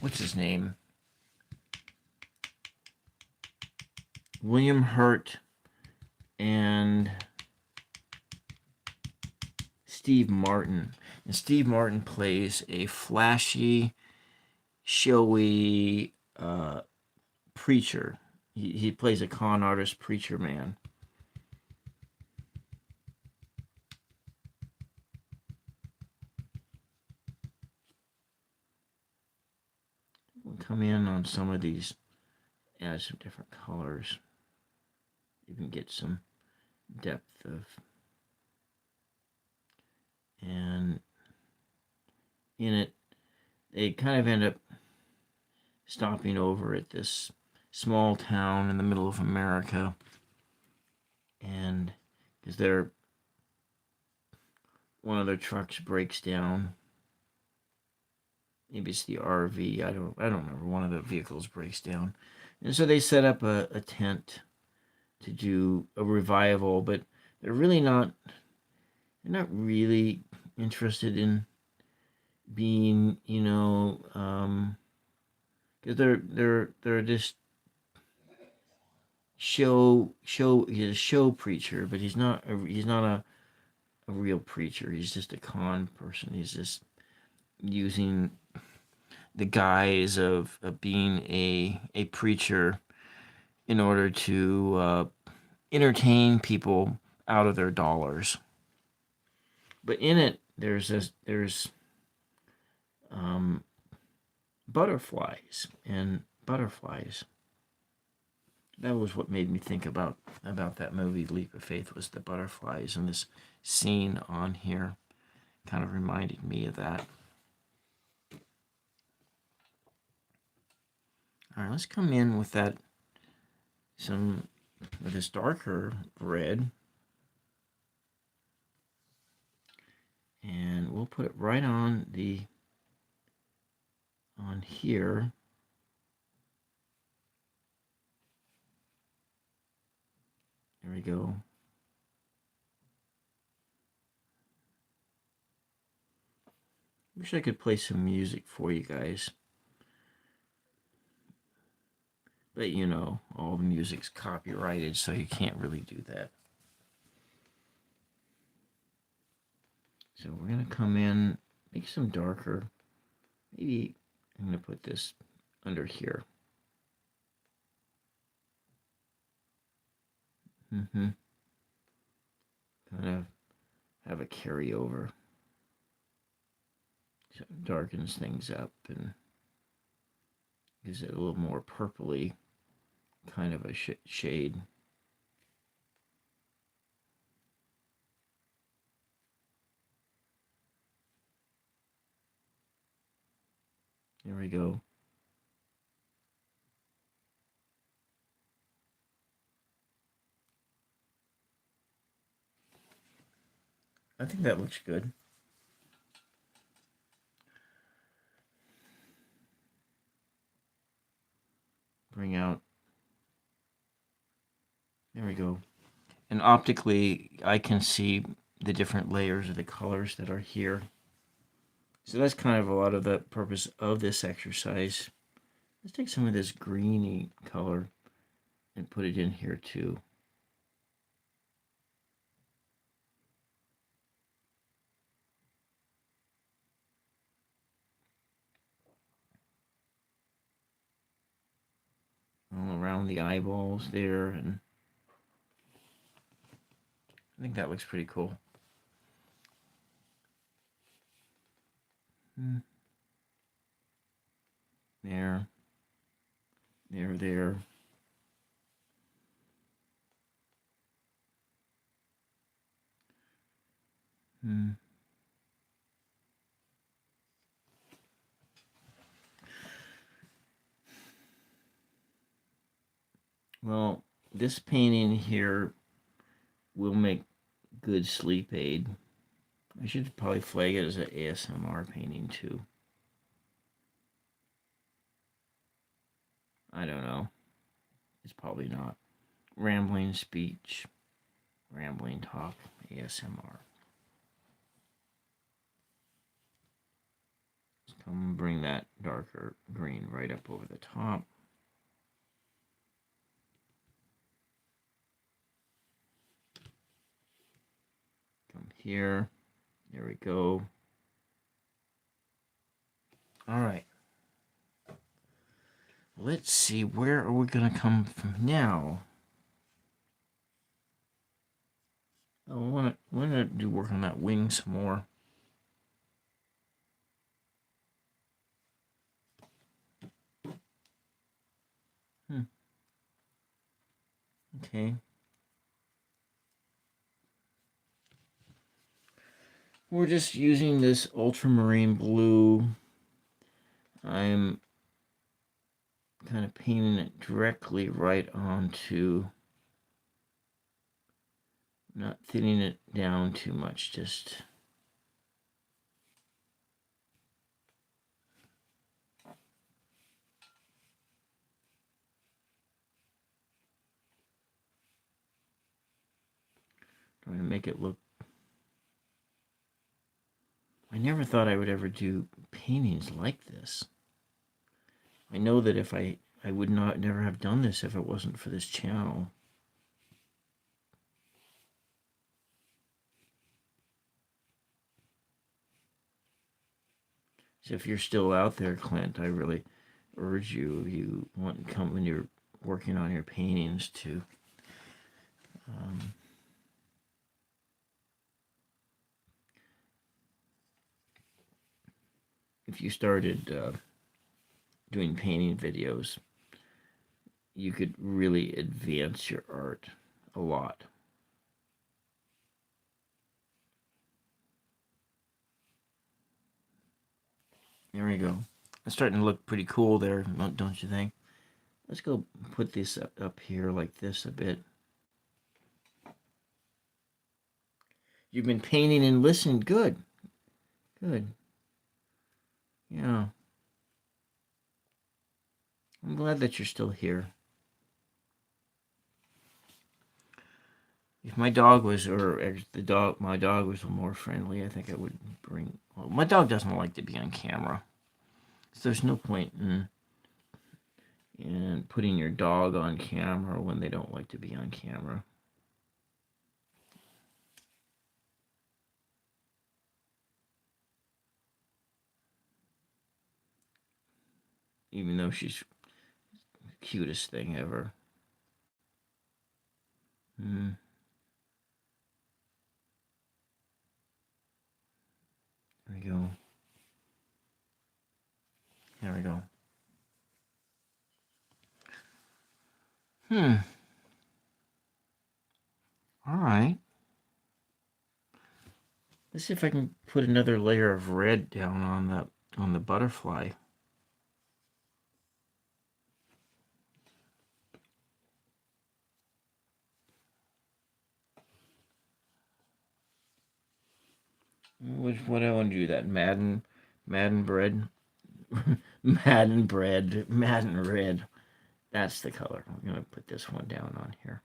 S1: what's his name? William Hurt and Steve Martin. And Steve Martin plays a flashy, showy preacher. He plays a con artist preacher man. We'll come in on some of these, add some different colors. Even get some depth of... And in it, they kind of end up stopping over at this small town in the middle of America, and because one of their trucks breaks down. Maybe it's the RV. I don't remember. One of the vehicles breaks down, and so they set up a tent to do a revival. But they're not really interested in being, because they're just he's a show preacher, but he's not a real preacher. He's just a con person. He's just using the guise of being a preacher in order to entertain people out of their dollars. But in it, there's butterflies and butterflies. That was what made me think about that movie Leap of Faith, was the butterflies, and this scene on here kind of reminded me of that. All right, let's come in with this darker red, and we'll put it right on here. There we go. Wish I could play some music for you guys. But you know, all the music's copyrighted, so you can't really do that. So we're going to come in, make some darker. Maybe I'm going to put this under here. Kind of have a carryover. So it darkens things up and gives it a little more purpley kind of a shade. There we go. I think that looks good. Bring out. There we go. And optically, I can see the different layers of the colors that are here. So that's kind of a lot of the purpose of this exercise. Let's take some of this greeny color and put it in here too. All around the eyeballs there, and I think that looks pretty cool. There. There. Well, this painting here will make good sleep aid. I should probably flag it as an ASMR painting too. I don't know. It's probably not. Rambling speech, rambling talk, ASMR. Let's come bring that darker green right up over the top. Come here. There we go. All right. Let's see, where are we going to come from now? I want to do work on that wing some more. Okay. We're just using this ultramarine blue. I'm kind of painting it directly right onto, not thinning it down too much, just trying to make it look. I never thought I would ever do paintings like this. I know that if I would never have done this if it wasn't for this channel. So if you're still out there, Clint, I really urge you, if you want to come when you're working on your paintings, to if you started doing painting videos, you could really advance your art a lot. There we go. It's starting to look pretty cool there, don't you think? Let's go put this up here like this a bit. You've been painting and listening. Good. Good. Yeah. I'm glad that you're still here. If my dog was, or my dog was more friendly, I think I would bring. Well, my dog doesn't like to be on camera, so there's no point in putting your dog on camera when they don't like to be on camera. Even though she's the cutest thing ever. Mm, there we go. There we go. All right. Let's see if I can put another layer of red down on the butterfly. What do I want to do? That Madden bread, Madden red. That's the color. I'm gonna put this one down on here.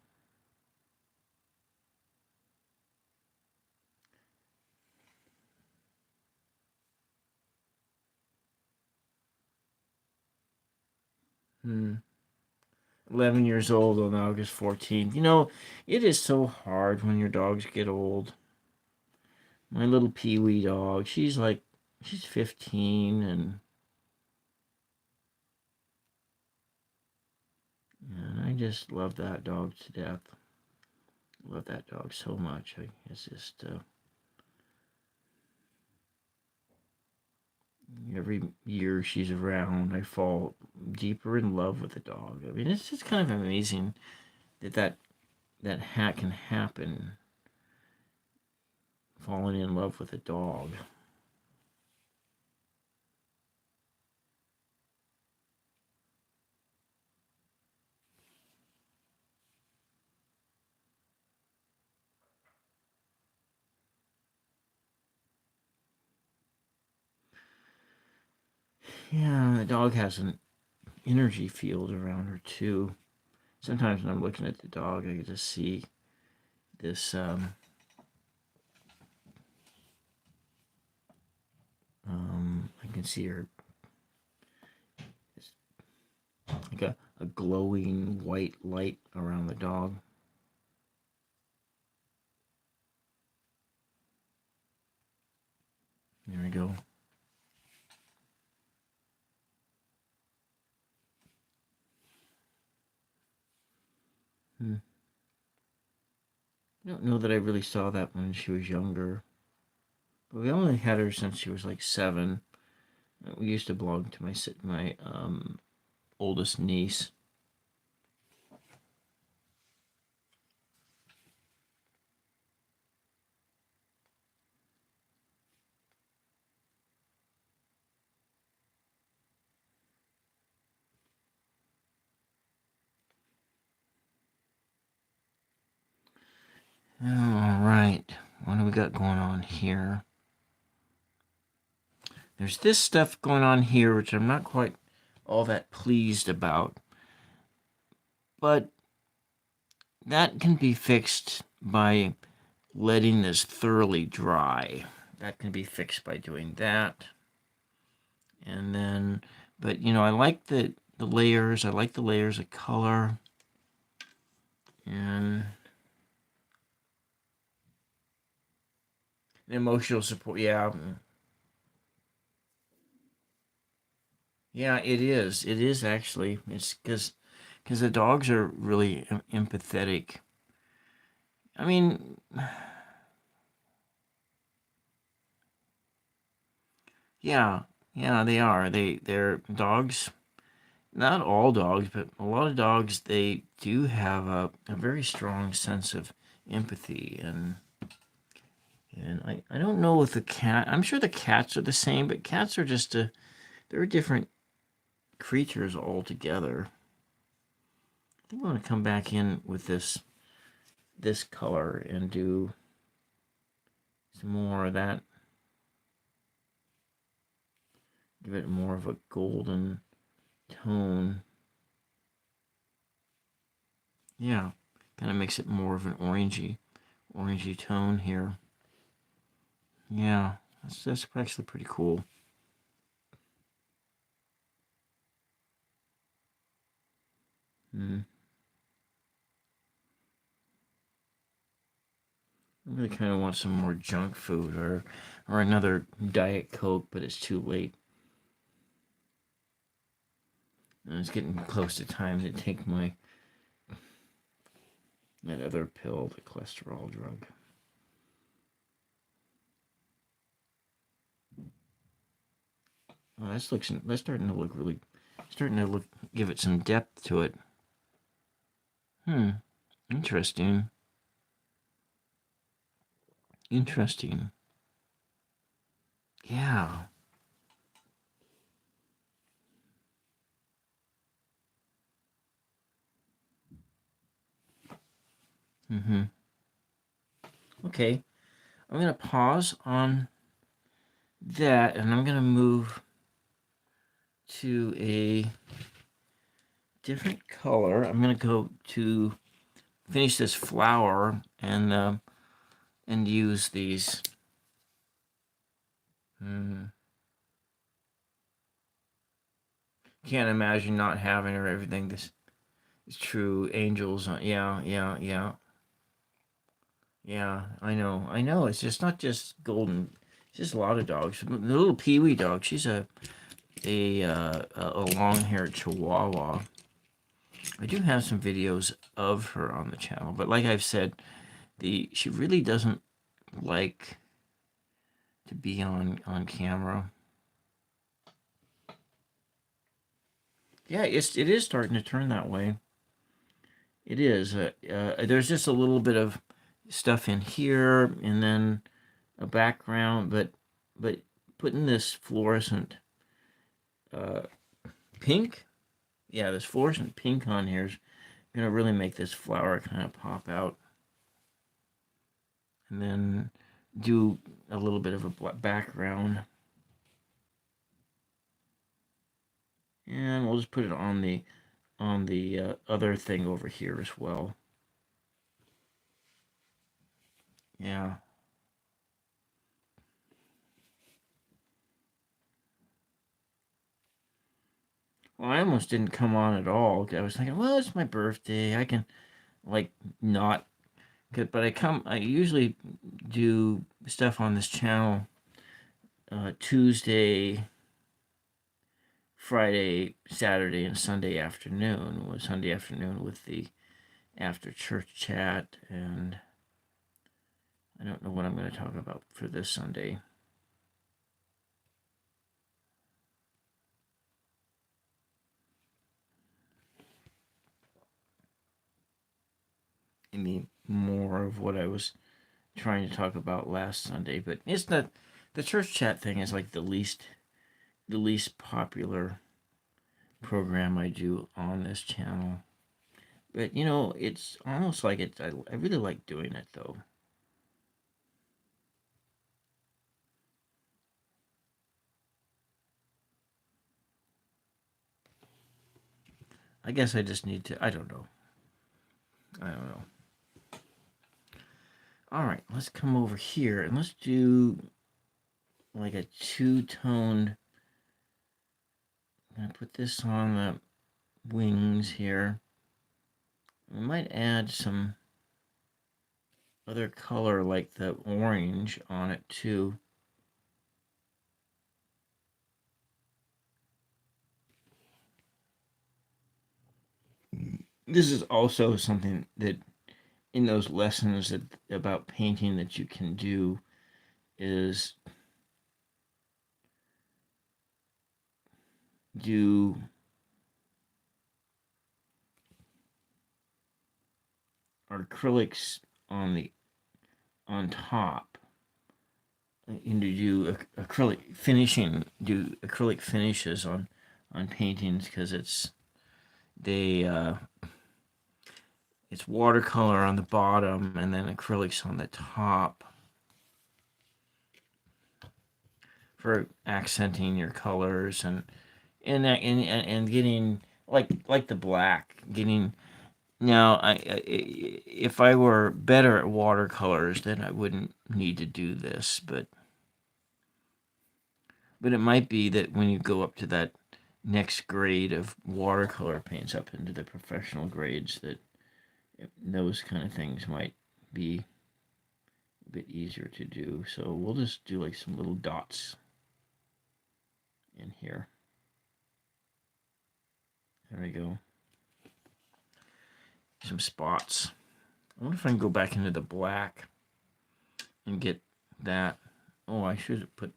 S1: Hmm. 11 years old on August 14th. You know, it is so hard when your dogs get old. My little Pee-wee dog, she's 15, and I just love that dog to death. Love that dog so much. It's just every year she's around, I fall deeper in love with the dog. I mean, it's just kind of amazing that hat can happen. Falling in love with a dog. Yeah, the dog has an energy field around her too. Sometimes when I'm looking at the dog, I get to see this. I can see her like a glowing white light around the dog. There we go. I don't know that I really saw that when she was younger. But we only had her since she was like 7. We used to belong to my oldest niece. All right, what do we got going on here? There's this stuff going on here, which I'm not quite all that pleased about. But that can be fixed by letting this thoroughly dry. That can be fixed by doing that. And then, but you know, I like the layers. I like the layers of color. And emotional support. Yeah. Yeah, it is. It is actually. It's because the dogs are really empathetic. I mean, yeah, yeah, they are. They're dogs. Not all dogs, but a lot of dogs. They do have a very strong sense of empathy, and I don't know with the cat. I'm sure the cats are the same, but cats are just they're different creatures altogether. I think I want to come back in with this color and do some more of that. Give it more of a golden tone. Yeah, kind of makes it more of an orangey. orangey tone here. Yeah, that's actually pretty cool. I really kind of want some more junk food or another Diet Coke, but it's too late. And it's getting close to time to take that other pill, the cholesterol drug. Oh, that's starting to look really, give it some depth to it. Interesting. Interesting. Yeah. Okay. I'm gonna pause on that, and I'm gonna move to a different color. I'm gonna go to finish this flower and use these. Can't imagine not having or everything. This is true. Angels. Yeah, yeah, yeah, yeah. I know. It's just not just golden. It's just a lot of dogs. The little Peewee dog. She's a long-haired Chihuahua. I do have some videos of her on the channel, but like I've said, she really doesn't like to be on camera. Yeah, it is starting to turn that way. It is. There's just a little bit of stuff in here, and then a background, but putting this fluorescent uh, pink, yeah, this fluorescent pink on here is gonna really make this flower kind of pop out, and then do a little bit of a background, and we'll just put it on the other thing over here as well. Yeah. Well, I almost didn't come on at all. I was thinking, well, it's my birthday. I can like not good, but I usually do stuff on this channel Tuesday, Friday, Saturday, and Sunday afternoon. Sunday afternoon with the after church chat, and I don't know what I'm going to talk about for this Sunday. I mean, more of what I was trying to talk about last Sunday, but it's not. The church chat thing is like the least popular program I do on this channel. But it's almost like it. I really like doing it though. I guess I just need to. I don't know. I don't know. All right, let's come over here and let's do like a two-toned. I'm gonna put this on the wings here. We might add some other color like the orange on it too. This is also something that in those lessons about painting that you can do is do acrylics on top and to do acrylic finishes on paintings because they it's watercolor on the bottom and then acrylics on the top for accenting your colors and getting like the black, getting Now, if I were better at watercolors, then I wouldn't need to do this, but it might be that when you go up to that next grade of watercolor paints, up into the professional grades, that those kind of things might be a bit easier to do. So we'll just do like some little dots in here. There we go. Some spots. I wonder if I can go back into the black and get that. Oh, I should have put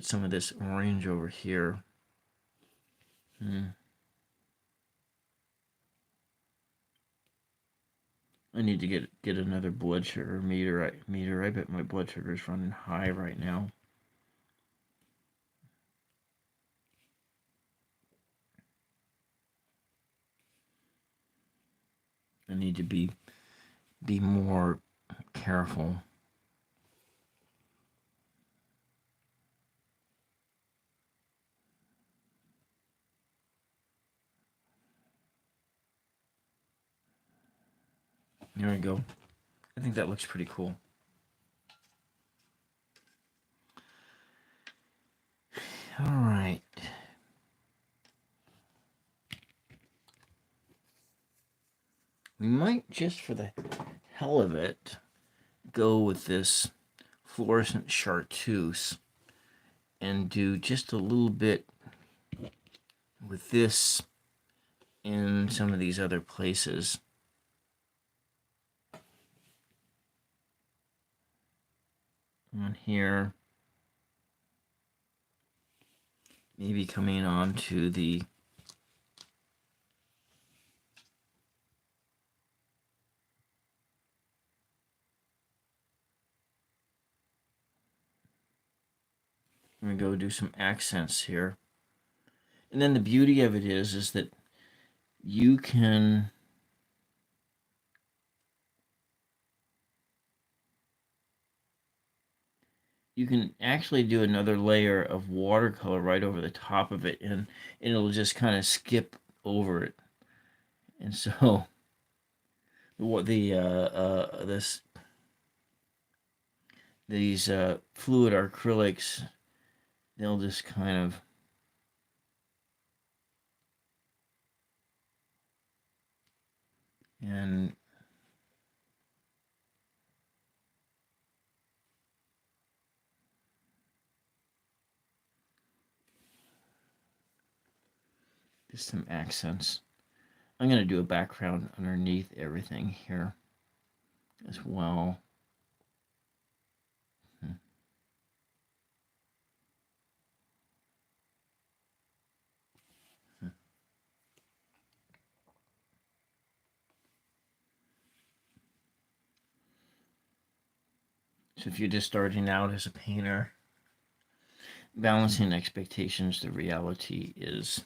S1: some of this orange over here. I need to get another blood sugar meter. I bet my blood sugar is running high right now. I need to be more careful. There we go. I think that looks pretty cool. All right. We might, just for the hell of it, go with this fluorescent chartreuse and do just a little bit with this in some of these other places. On here, maybe coming on to the I'm going to go do some accents here. And then the beauty of it is that you can actually do another layer of watercolor right over the top of it, and it'll just kind of skip over it. And so what these fluid acrylics, they'll just kind of and just some accents. I'm going to do a background underneath everything here as well. So if you're just starting out as a painter, balancing expectations to reality is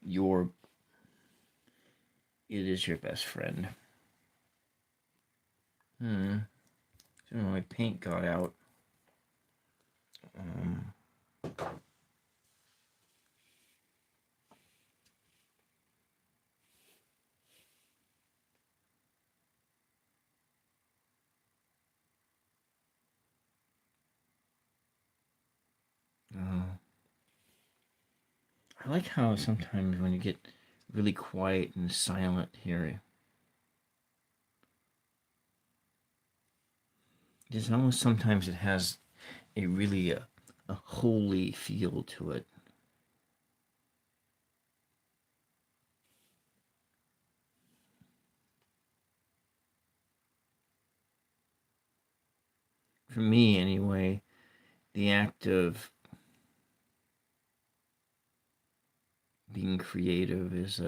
S1: your best friend. So my paint got out. I like how sometimes when you get really quiet and silent here, just almost sometimes it has a really a holy feel to it. For me, anyway, the act of being creative is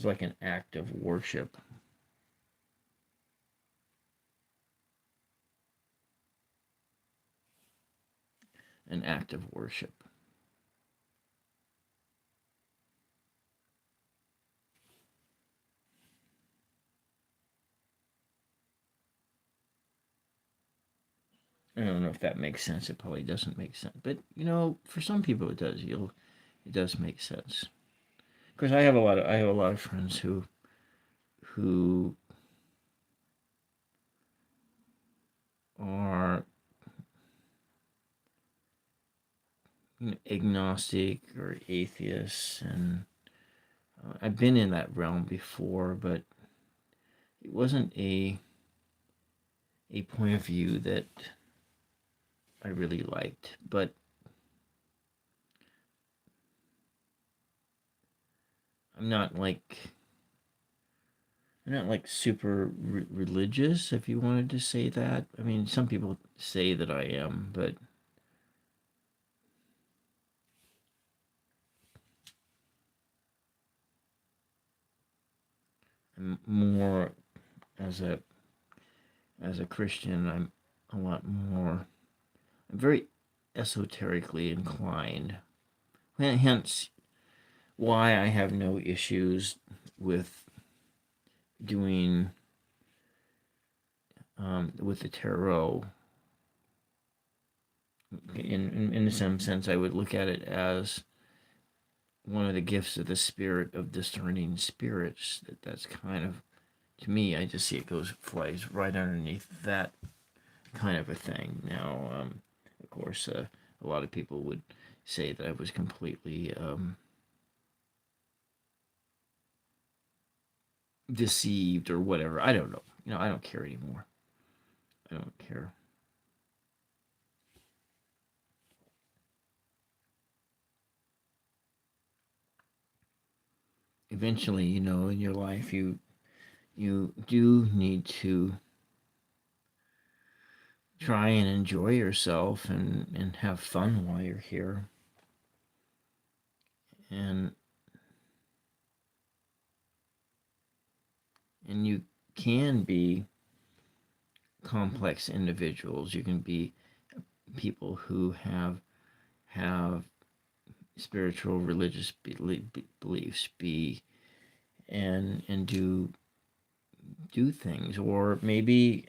S1: like an act of worship. An act of worship. I don't know if that makes sense. It probably doesn't make sense, but for some people it does. It does make sense. Of course, I have a lot of friends who who are agnostic or atheists, and I've been in that realm before, but it wasn't a point of view that I really liked. But I'm not like super religious, if you wanted to say that. I mean, some people say that I am, but I'm more as a Christian. I'm a lot more. I'm very esoterically inclined. Hence, why I have no issues with doing with the tarot. In some sense, I would look at it as one of the gifts of the spirit of discerning spirits. That's kind of, to me, I just see it flies right underneath that kind of a thing. Now, of course, a lot of people would say that I was completely deceived or whatever. I don't know. I don't care anymore. I don't care. Eventually, in your life, you do need to try and enjoy yourself and have fun while you're here. And you can be complex individuals. You can be people who have spiritual religious beliefs, and do things, or maybe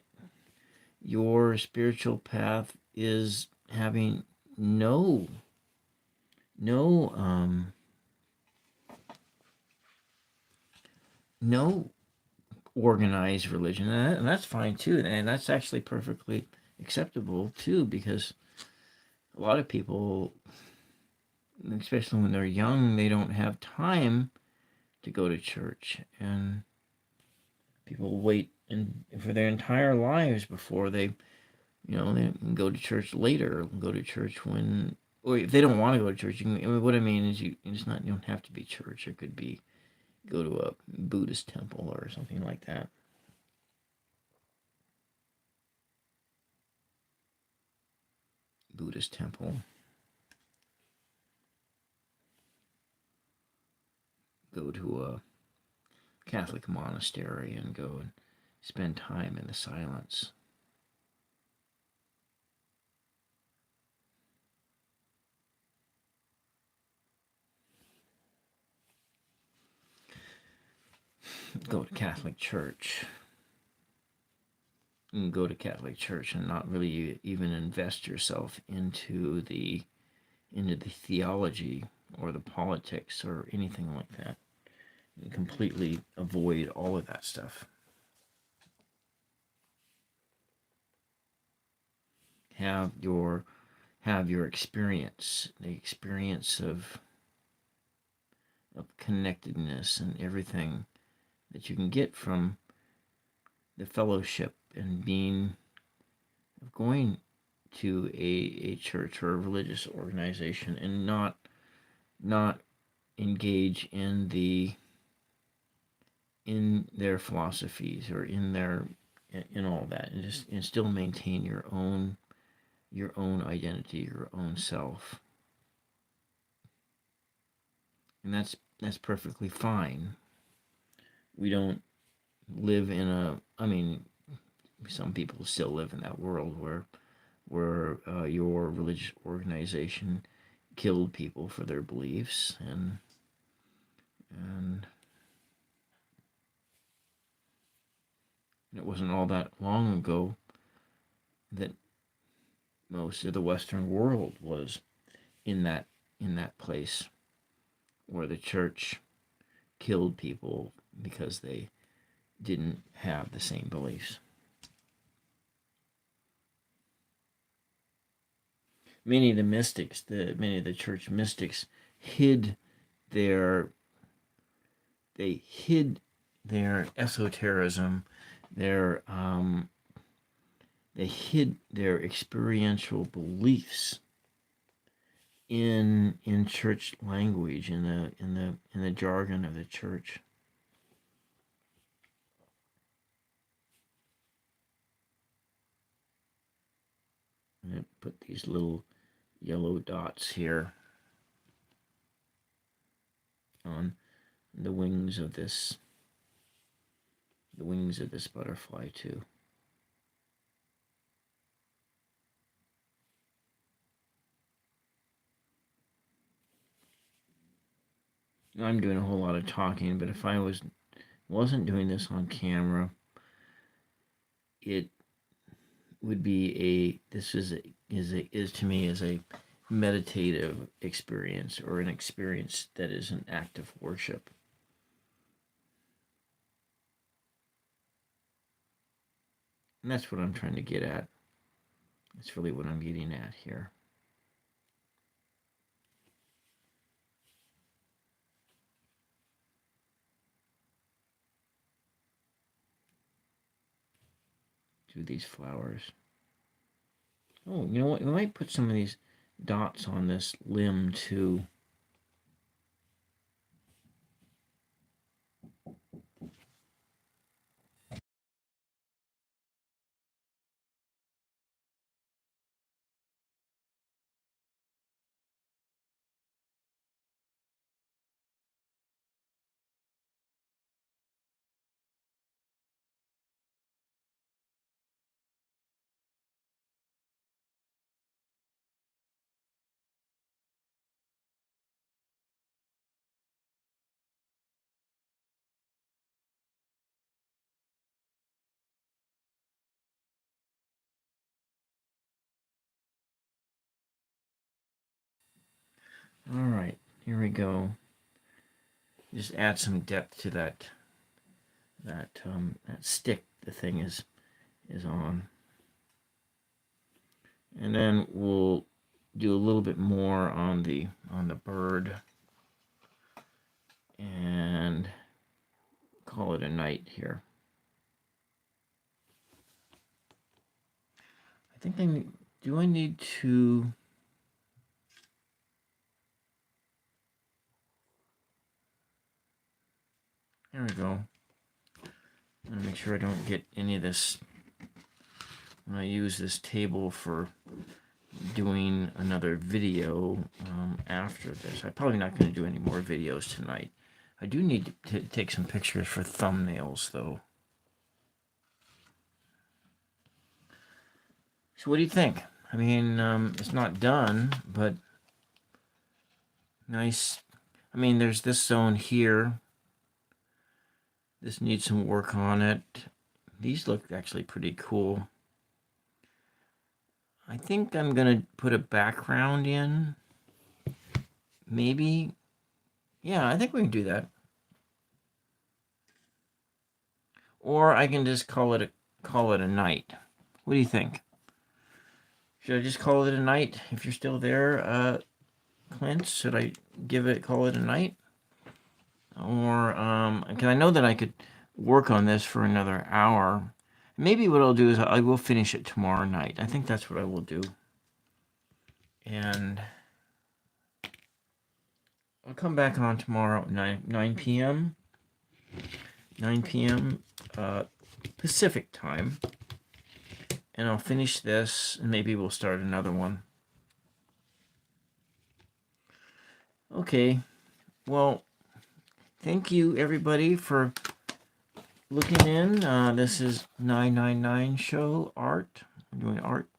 S1: your spiritual path is having no no organized religion, and that's fine too, and that's actually perfectly acceptable too, because a lot of people, especially when they're young, they don't have time to go to church, and people wait for their entire lives before they go to church later, go to church when, or if they don't want to go to church, what I mean is you don't have to be church. It could be go to a Buddhist temple or something like that. Buddhist temple. Go to a Catholic monastery and go and spend time in the silence. Go to Catholic church. You can go to Catholic church and not really even invest yourself into the theology or the politics or anything like that. You completely avoid all of that stuff. Have your experience, the experience of connectedness and everything that you can get from the fellowship and going to a church or a religious organization, and not engage in their philosophies or in all that, and still maintain your own identity, your own self. And that's perfectly fine. We don't live in I mean, some people still live in that world where your religious organization killed people for their beliefs, and it wasn't all that long ago that most of the Western world was in that place where the church killed people because they didn't have the same beliefs. Many of the mystics, many of the church mystics, hid their esotericism, their they hid their experiential beliefs in church language, in the jargon of the church. I'm going to put these little yellow dots here on the wings of this butterfly too. I'm doing a whole lot of talking, but if I wasn't doing this on camera, it would be this is to me is a meditative experience, or an experience that is an act of worship. And that's what I'm trying to get at. That's really what I'm getting at here. Do these flowers. Oh, you know what? We might put some of these dots on this limb too. All right, here we go. Just add some depth to that stick the thing is on, and then we'll do a little bit more on the bird and call it a night here. I think I need to. There we go. I'm gonna make sure I don't get any of this when I use this table for doing another video after this. I'm probably not going to do any more videos tonight. I do need to take some pictures for thumbnails, though. So what do you think? I mean, it's not done, but nice. I mean, there's this zone here. This needs some work on it. These look actually pretty cool. I think I'm going to put a background in. Maybe. Yeah, I think we can do that. Or I can just call it a night. What do you think? Should I just call it a night? If you're still there, Clint, should I call it a night? Or, because I know that I could work on this for another hour. Maybe what I'll do is I will finish it tomorrow night. I think that's what I will do. And I'll come back on tomorrow at 9 p.m. 9 p.m. Pacific time. And I'll finish this, and maybe we'll start another one. Okay. Well, thank you, everybody, for looking in. This is 999 Show Art. I'm doing art.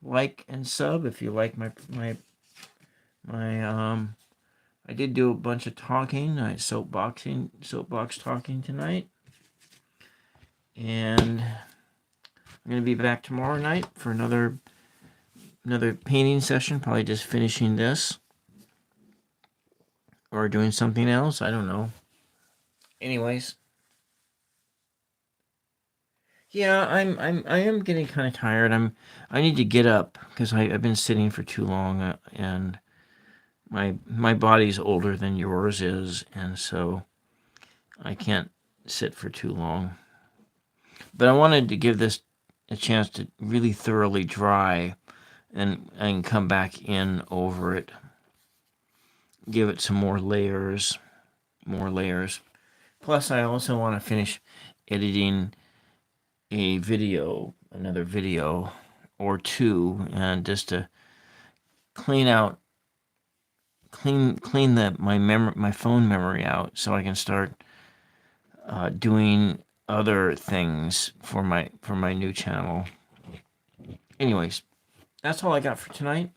S1: Like and sub if you like my I did do a bunch of talking. Soapbox talking tonight. And I'm going to be back tomorrow night for another painting session, probably just finishing this or doing something else. I don't know. Anyways, Yeah, I am getting kind of tired. I need to get up because I've been sitting for too long, and my body's older than yours is, and so I can't sit for too long. But I wanted to give this a chance to really thoroughly dry and come back in over it. Give it some more layers, more layers. Plus, I also want to finish editing a video, another video or two, and just to clean out, clean my phone memory out, so I can start doing other things for my new channel. Anyways, that's all I got for tonight,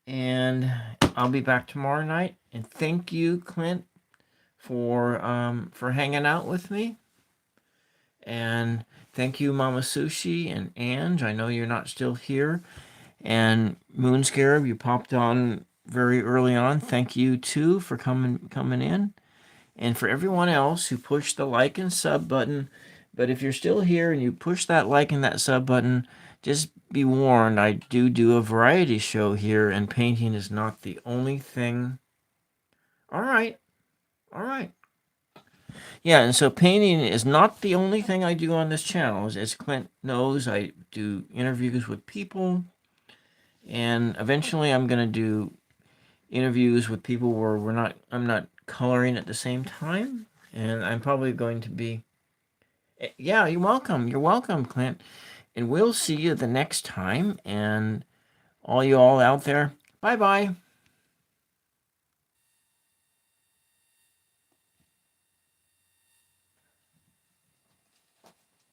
S1: and I'll be back tomorrow night. And thank you, Clint, for hanging out with me. And thank you, Mama Sushi and Ange. I know you're not still here. And Moon Scarab, you popped on very early on. Thank you too for coming in. And for everyone else who pushed the like and sub button. But if you're still here and you push that like and that sub button, just be warned, I do a variety show here, and painting is not the only thing. All right. All right. Yeah, and so painting is not the only thing I do on this channel. As Clint knows, I do interviews with people, and eventually I'm going to do interviews with people where I'm not coloring at the same time, and I'm probably going to be. Yeah, you're welcome. You're welcome, Clint. And we'll see you the next time. And all you all out there, bye bye.